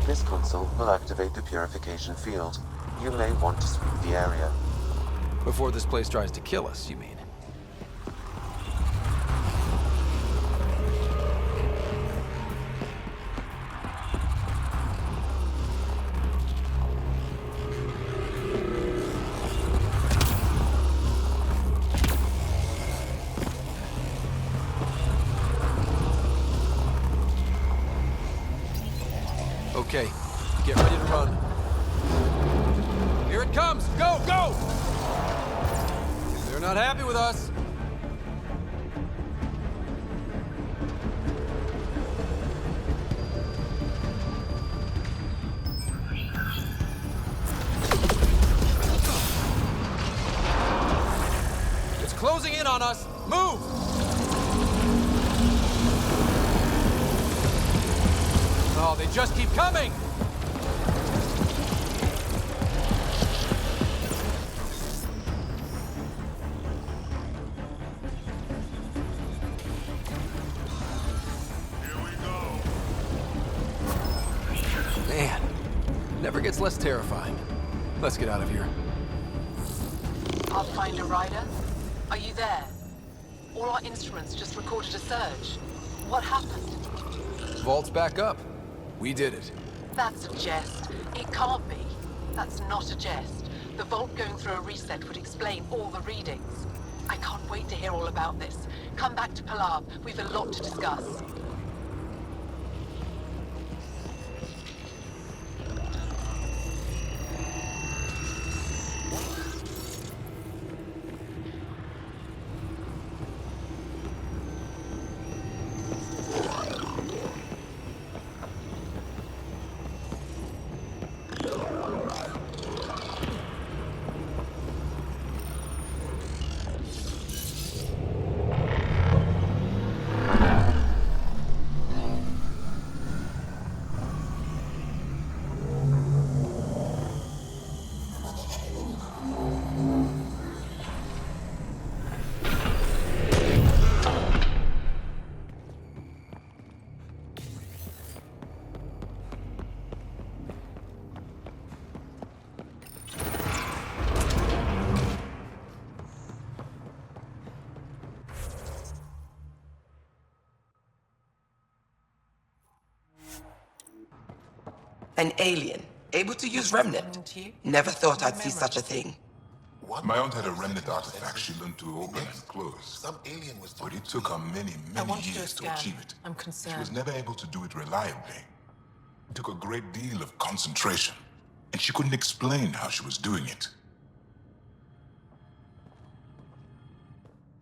This console will activate the purification field. You may want to sweep the area. Before this place tries to kill us, you mean? Okay, get ready to run. Here it comes! Go, go! They're not happy with us. It's closing in on us. Move! Oh, they just keep coming! Man, never gets less terrifying. Let's get out of here. Pathfinder Ryder, are you there? All our instruments just recorded a surge. What happened? Vault's back up. We did it. That's a jest. It can't be. That's not a jest. The vault going through a reset would explain all the readings. I can't wait to hear all about this. Come back to Palab. We've a lot to discuss. An alien, able to use Remnant. Never thought I'd see such a thing. My aunt had a remnant artifact she learned to open and close. Some alien was But it took her many, many years to achieve it. I'm She concerned. was never able to do it reliably. It took a great deal of concentration, and she couldn't explain how she was doing it.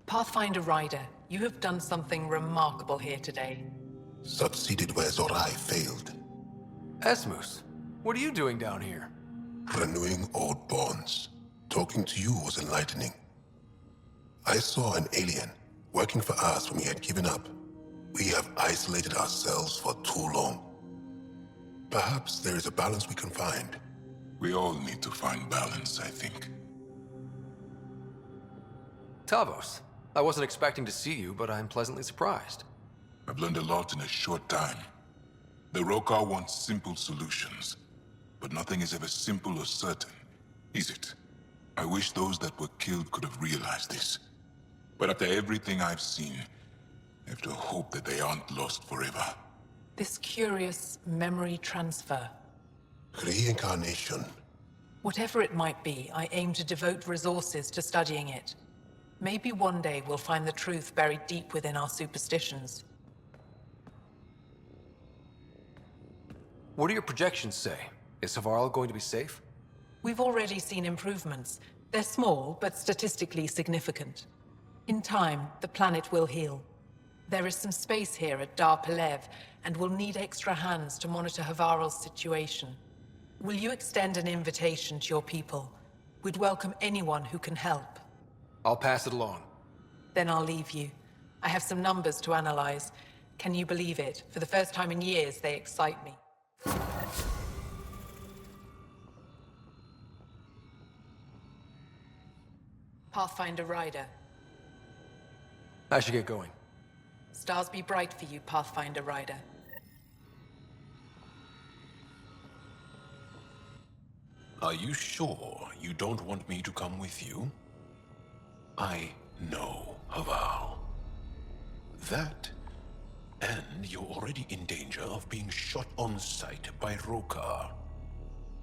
Pathfinder Ryder, you have done something remarkable here today. succeeded where Zorai failed. Esmus, what are you doing down here? Renewing old bonds. Talking to you was enlightening. I saw an alien working for us when we had given up. We have isolated ourselves for too long. Perhaps there is a balance we can find. We all need to find balance, I think. Tavos, I wasn't expecting to see you, but I'm pleasantly surprised. I've learned a lot in a short time. The Rokar wants simple solutions, but nothing is ever simple or certain, is it? I wish those that were killed could have realized this. But after everything I've seen, I have to hope that they aren't lost forever. This curious memory transfer. Reincarnation. Whatever it might be, I aim to devote resources to studying it. Maybe one day we'll find the truth buried deep within our superstitions. What do your projections say? Is Havarl going to be safe? We've already seen improvements. They're small, but statistically significant. In time, the planet will heal. There is some space here at Dar Pelev, and we'll need extra hands to monitor Havarl's situation. Will you extend an invitation to your people? We'd welcome anyone who can help. I'll pass it along. Then I'll leave you. I have some numbers to analyze. Can you believe it? For the first time in years, they excite me. Pathfinder Rider. I should get going. Stars be bright for you, Pathfinder Rider. Are you sure you don't want me to come with you? I know, Havarl. That, and you're already in danger of being shot on sight by Rokar.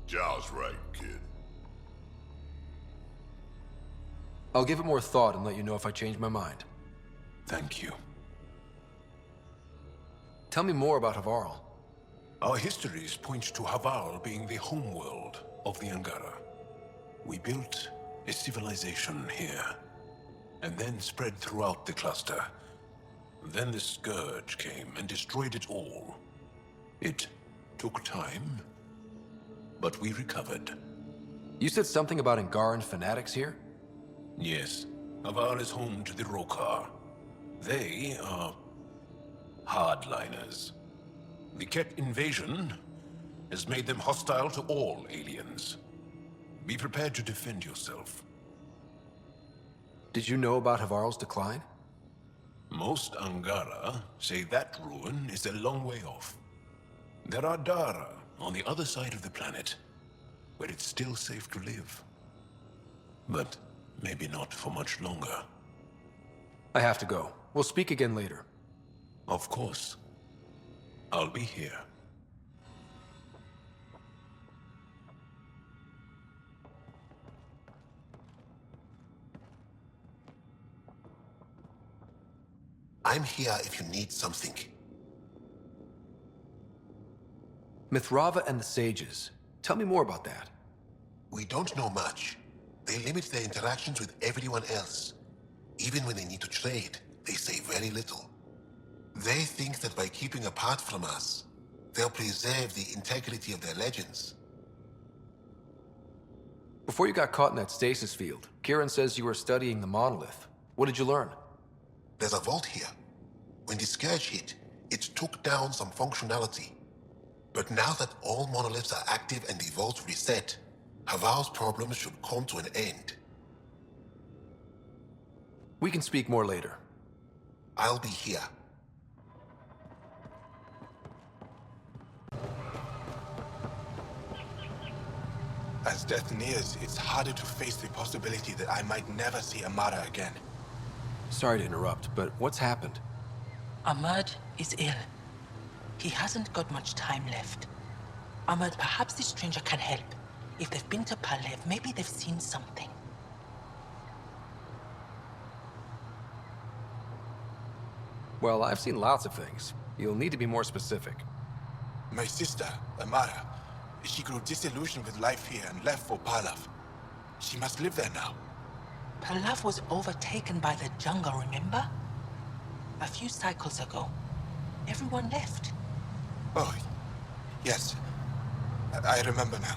Zhao's right, kid. I'll give it more thought and let you know if I change my mind. Thank you. Tell me more about Havarl. Our histories point to Havarl being the homeworld of the Angara. We built a civilization here, and then spread throughout the cluster. Then the Scourge came and destroyed it all. It took time, but we recovered. You said something about Angaran fanatics here? Yes, Havarl is home to the Rokar. They are hardliners. The Ket invasion has made them hostile to all aliens. Be prepared to defend yourself. Did you know about Havarl's decline? Most Angara say that ruin is a long way off. There are Dara on the other side of the planet, where it's still safe to live. But maybe not for much longer. I have to go. We'll speak again later. Of course. I'll be here. I'm here if you need something. Mithrava and the Sages. Tell me more about that. We don't know much. They limit their interactions with everyone else. Even when they need to trade, they say very little. They think that by keeping apart from us, they'll preserve the integrity of their legends. Before you got caught in that stasis field, Kieran says you were studying the monolith. What did you learn? There's a vault here. When the Scourge hit, it took down some functionality. But now that all monoliths are active and the vault reset, Havarl's problems should come to an end. We can speak more later. I'll be here. As death nears, it's harder to face the possibility that I might never see Amara again. Sorry to interrupt, but what's happened? Ahmad is ill. He hasn't got much time left. Ahmad, perhaps this stranger can help. If they've been to Palev, maybe they've seen something. Well, I've seen lots of things. You'll need to be more specific. My sister, Amara, she grew disillusioned with life here and left for Palav. She must live there now. Palav was overtaken by the jungle, remember? A few cycles ago. Everyone left. Oh, yes. I remember now.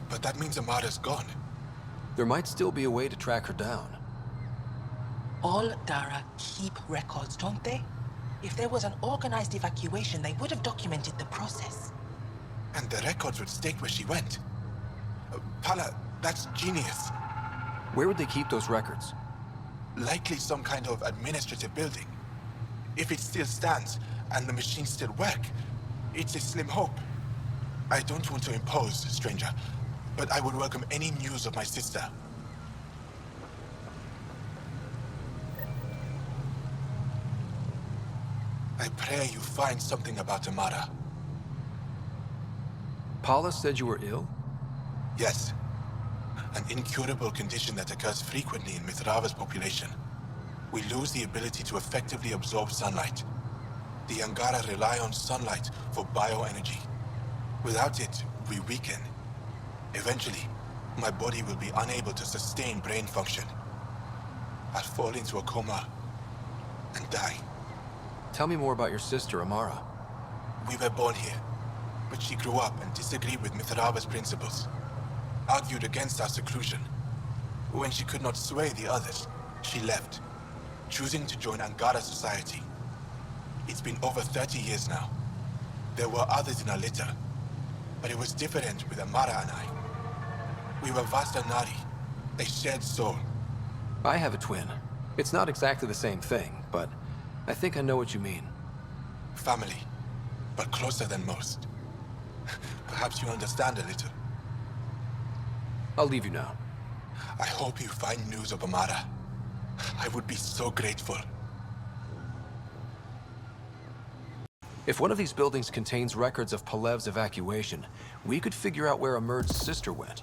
But that means Amara's gone. There might still be a way to track her down. All Dara keep records, don't they? If there was an organized evacuation, they would have documented the process. And the records would state where she went. Pala, that's genius. Where would they keep those records? Likely some kind of administrative building. If it still stands, and the machines still work, it's a slim hope. I don't want to impose, stranger, but I would welcome any news of my sister. I pray you find something about Amara. Paula said you were ill? Yes. An incurable condition that occurs frequently in Mithrava's population. We lose the ability to effectively absorb sunlight. The Angara rely on sunlight for bioenergy. Without it, we weaken. Eventually, my body will be unable to sustain brain function. I'll fall into a coma and die. Tell me more about your sister, Amara. We were born here, but she grew up and disagreed with Mithrava's principles. Argued against our seclusion. When she could not sway the others, she left, choosing to join Angara society. It's been over 30 years now. There were others in our litter, but it was different with Amara and I. We were Vastanari, a shared soul. I have a twin. It's not exactly the same thing, but I think I know what you mean. Family, but closer than most. Perhaps you understand a little. I'll leave you now. I hope you find news of Amara. I would be so grateful. If one of these buildings contains records of Palev's evacuation, we could figure out where Emerge's sister went.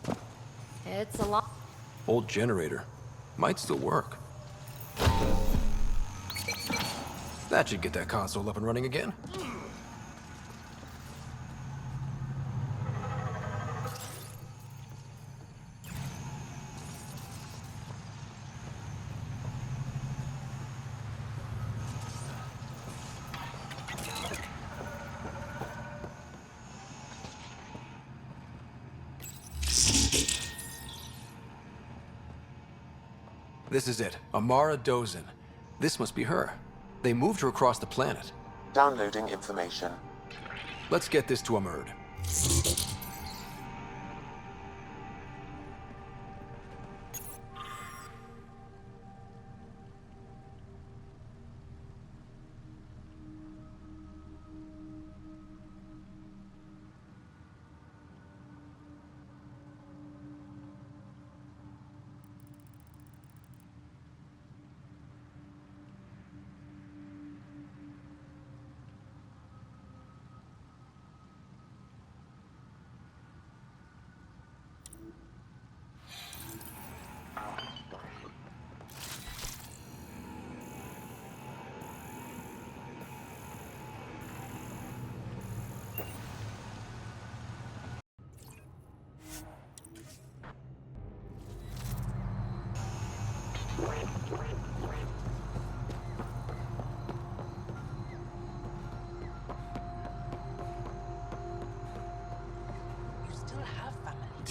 It's a lot. Old generator. Might still work. That should get that console up and running again. This is it. Amara Dozin. This must be her. They moved her across the planet. Downloading information. Let's get this to Amerd.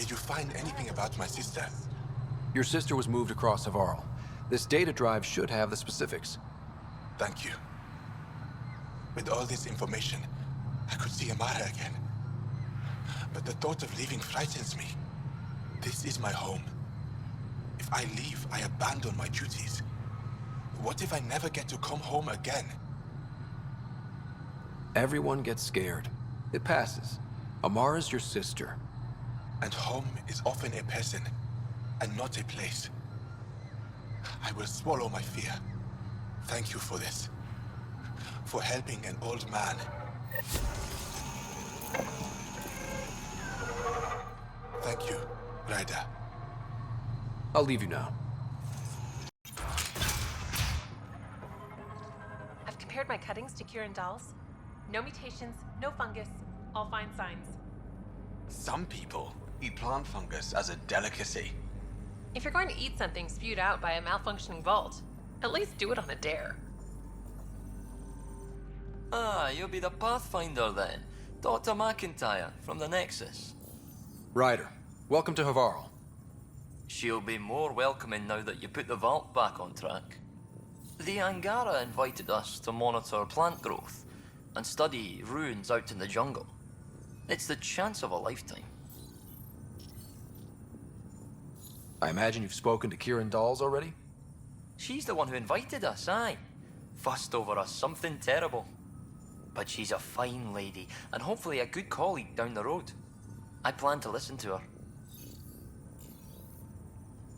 Did you find anything about my sister? Your sister was moved across Havarl. This data drive should have the specifics. Thank you. With all this information, I could see Amara again. But the thought of leaving frightens me. This is my home. If I leave, I abandon my duties. What if I never get to come home again? Everyone gets scared. It passes. Amara's your sister. And home is often a person, and not a place. I will swallow my fear. Thank you for this. For helping an old man. Thank you, Ryder. I'll leave you now. I've compared my cuttings to Kirindal's. No mutations, no fungus, all fine signs. Some people eat plant fungus as a delicacy. If you're going to eat something spewed out by a malfunctioning vault, at least do it on a dare. Ah, you'll be the Pathfinder then. Dr. McIntyre from the Nexus. Ryder, welcome to Havarl. She'll be more welcoming now that you put the vault back on track. The Angara invited us to monitor plant growth and study ruins out in the jungle. It's the chance of a lifetime. I imagine you've spoken to Kieran Dawes already? She's the one who invited us, aye. Fussed over us something terrible. But she's a fine lady, and hopefully a good colleague down the road. I plan to listen to her.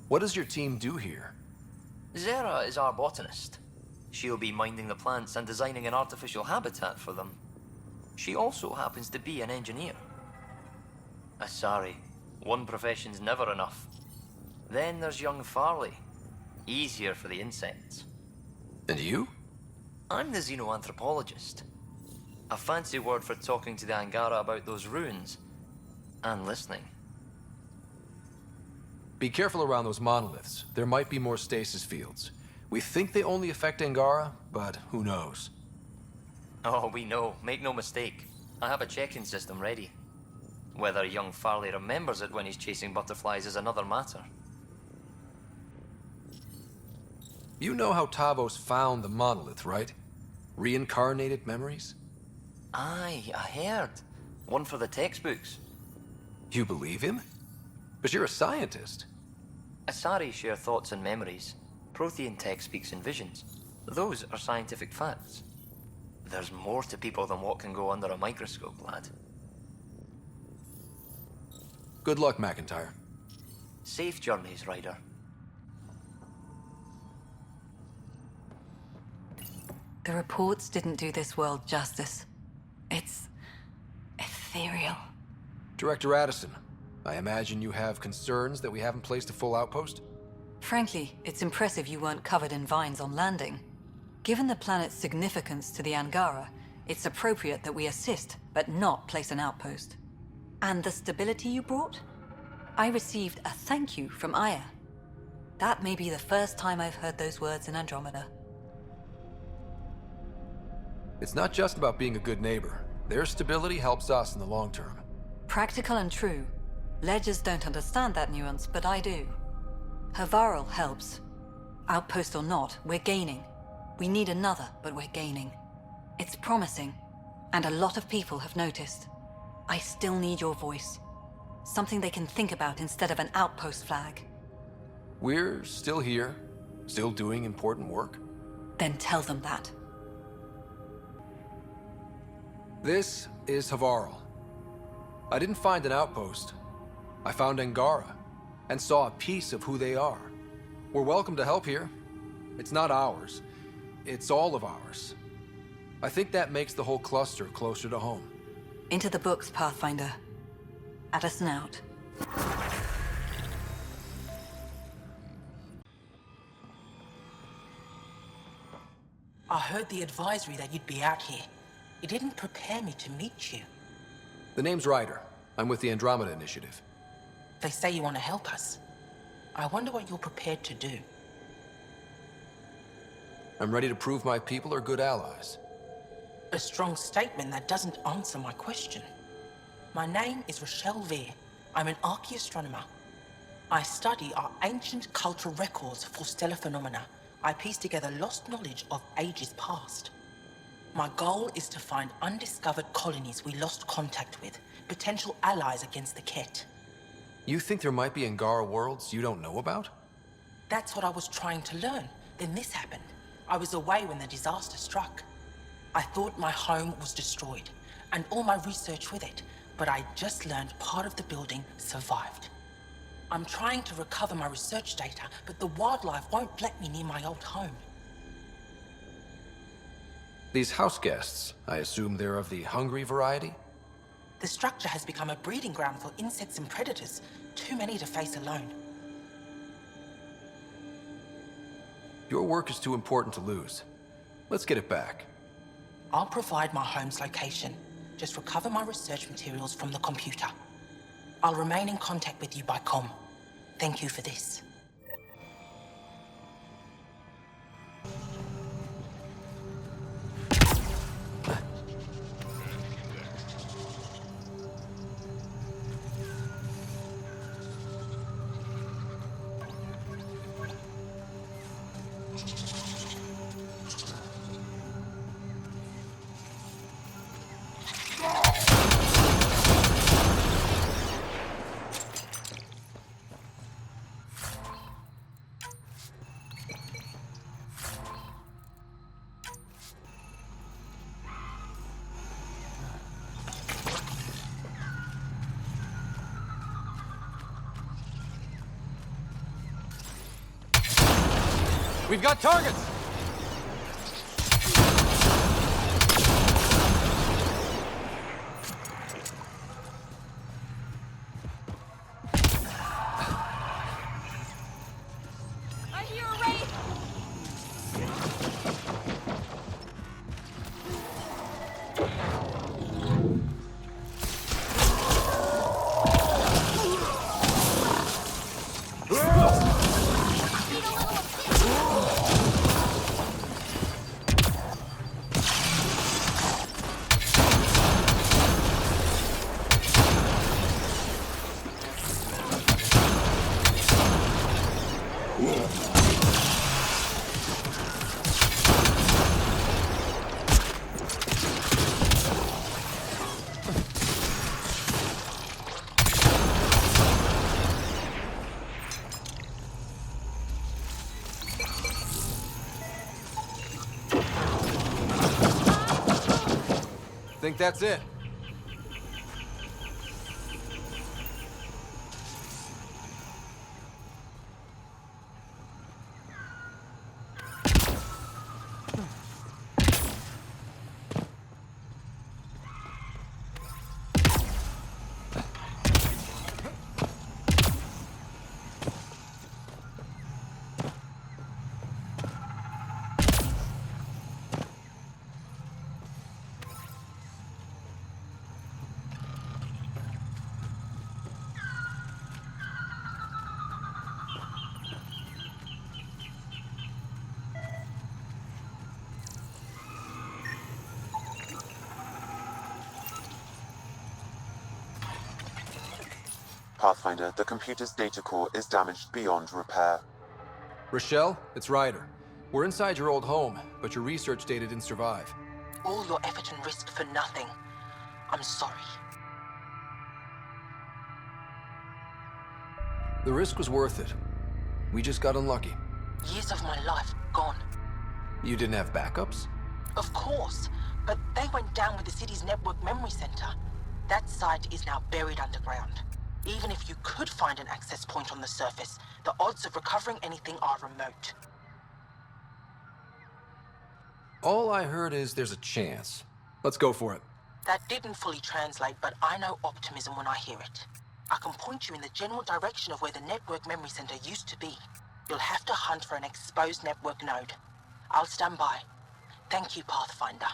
What does your team do here? Zera is our botanist. She'll be minding the plants and designing an artificial habitat for them. She also happens to be an engineer. Sorry, one profession's never enough. Then there's young Farley. Easier for the insects. And you? I'm the xenoanthropologist. A fancy word for talking to the Angara about those ruins. And listening. Be careful around those monoliths. There might be more stasis fields. We think they only affect Angara, but who knows? Oh, we know. Make no mistake. I have a check-in system ready. Whether young Farley remembers it when he's chasing butterflies is another matter. You know how Tavos found the monolith, right? Reincarnated memories? Aye, I heard. One for the textbooks. You believe him? But you're a scientist. Asari share thoughts and memories. Prothean tech speaks in visions. Those are scientific facts. There's more to people than what can go under a microscope, lad. Good luck, McIntyre. Safe journeys, Ryder. The reports didn't do this world justice. It's ethereal. Director Addison, I imagine you have concerns that we haven't placed a full outpost? Frankly, it's impressive you weren't covered in vines on landing. Given the planet's significance to the Angara, it's appropriate that we assist, but not place an outpost. And the stability you brought? I received a thank you from Aya. That may be the first time I've heard those words in Andromeda. It's not just about being a good neighbor. Their stability helps us in the long term. Practical and true. Ledgers don't understand that nuance, but I do. Havarl helps. Outpost or not, we're gaining. We need another, but we're gaining. It's promising, and a lot of people have noticed. I still need your voice. Something they can think about instead of an outpost flag. We're still here, still doing important work. Then tell them that. This is Havarl. I didn't find an outpost. I found Angara, and saw a piece of who they are. We're welcome to help here. It's not ours. It's all of ours. I think that makes the whole cluster closer to home. Into the books, Pathfinder. Addison out. I heard the advisory that you'd be out here. It didn't prepare me to meet you. The name's Ryder. I'm with the Andromeda Initiative. They say you want to help us. I wonder what you're prepared to do. I'm ready to prove my people are good allies. A strong statement that doesn't answer my question. My name is Rochelle Veer. I'm an archaeoastronomer. I study our ancient cultural records for stellar phenomena. I piece together lost knowledge of ages past. My goal is to find undiscovered colonies we lost contact with, potential allies against the Ket. You think there might be Angara worlds you don't know about? That's what I was trying to learn. Then this happened. I was away when the disaster struck. I thought my home was destroyed, and all my research with it, but I just learned part of the building survived. I'm trying to recover my research data, but the wildlife won't let me near my old home. These house guests, I assume they're of the hungry variety? The structure has become a breeding ground for insects and predators, too many to face alone. Your work is too important to lose. Let's get it back. I'll provide my home's location. Just recover my research materials from the computer. I'll remain in contact with you by comm. Thank you for this. We've got targets! I hear a wraith! Think that's it? Pathfinder, the computer's data core is damaged beyond repair. Rochelle, it's Ryder. We're inside your old home, but your research data didn't survive. All your effort and risk for nothing. I'm sorry. The risk was worth it. We just got unlucky. Years of my life gone. You didn't have backups? Of course, but they went down with the city's network memory center. That site is now buried underground. Even if you could find an access point on the surface, the odds of recovering anything are remote. All I heard is there's a chance. Let's go for it. That didn't fully translate, but I know optimism when I hear it. I can point you in the general direction of where the network memory center used to be. You'll have to hunt for an exposed network node. I'll stand by. Thank you, Pathfinder.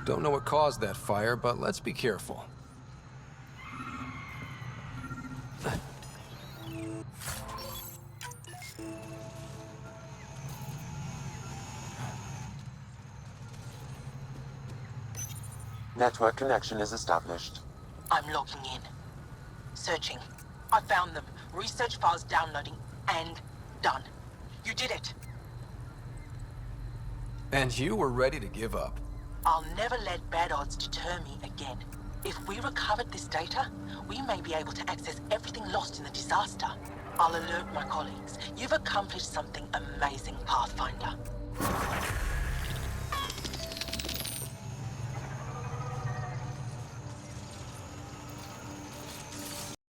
Don't know what caused that fire, but let's be careful. Network connection is established. I'm logging in. Searching. I found them. Research files downloading and done. You did it. And you were ready to give up. I'll never let bad odds deter me again. If we recovered this data, we may be able to access everything lost in the disaster. I'll alert my colleagues. You've accomplished something amazing, Pathfinder.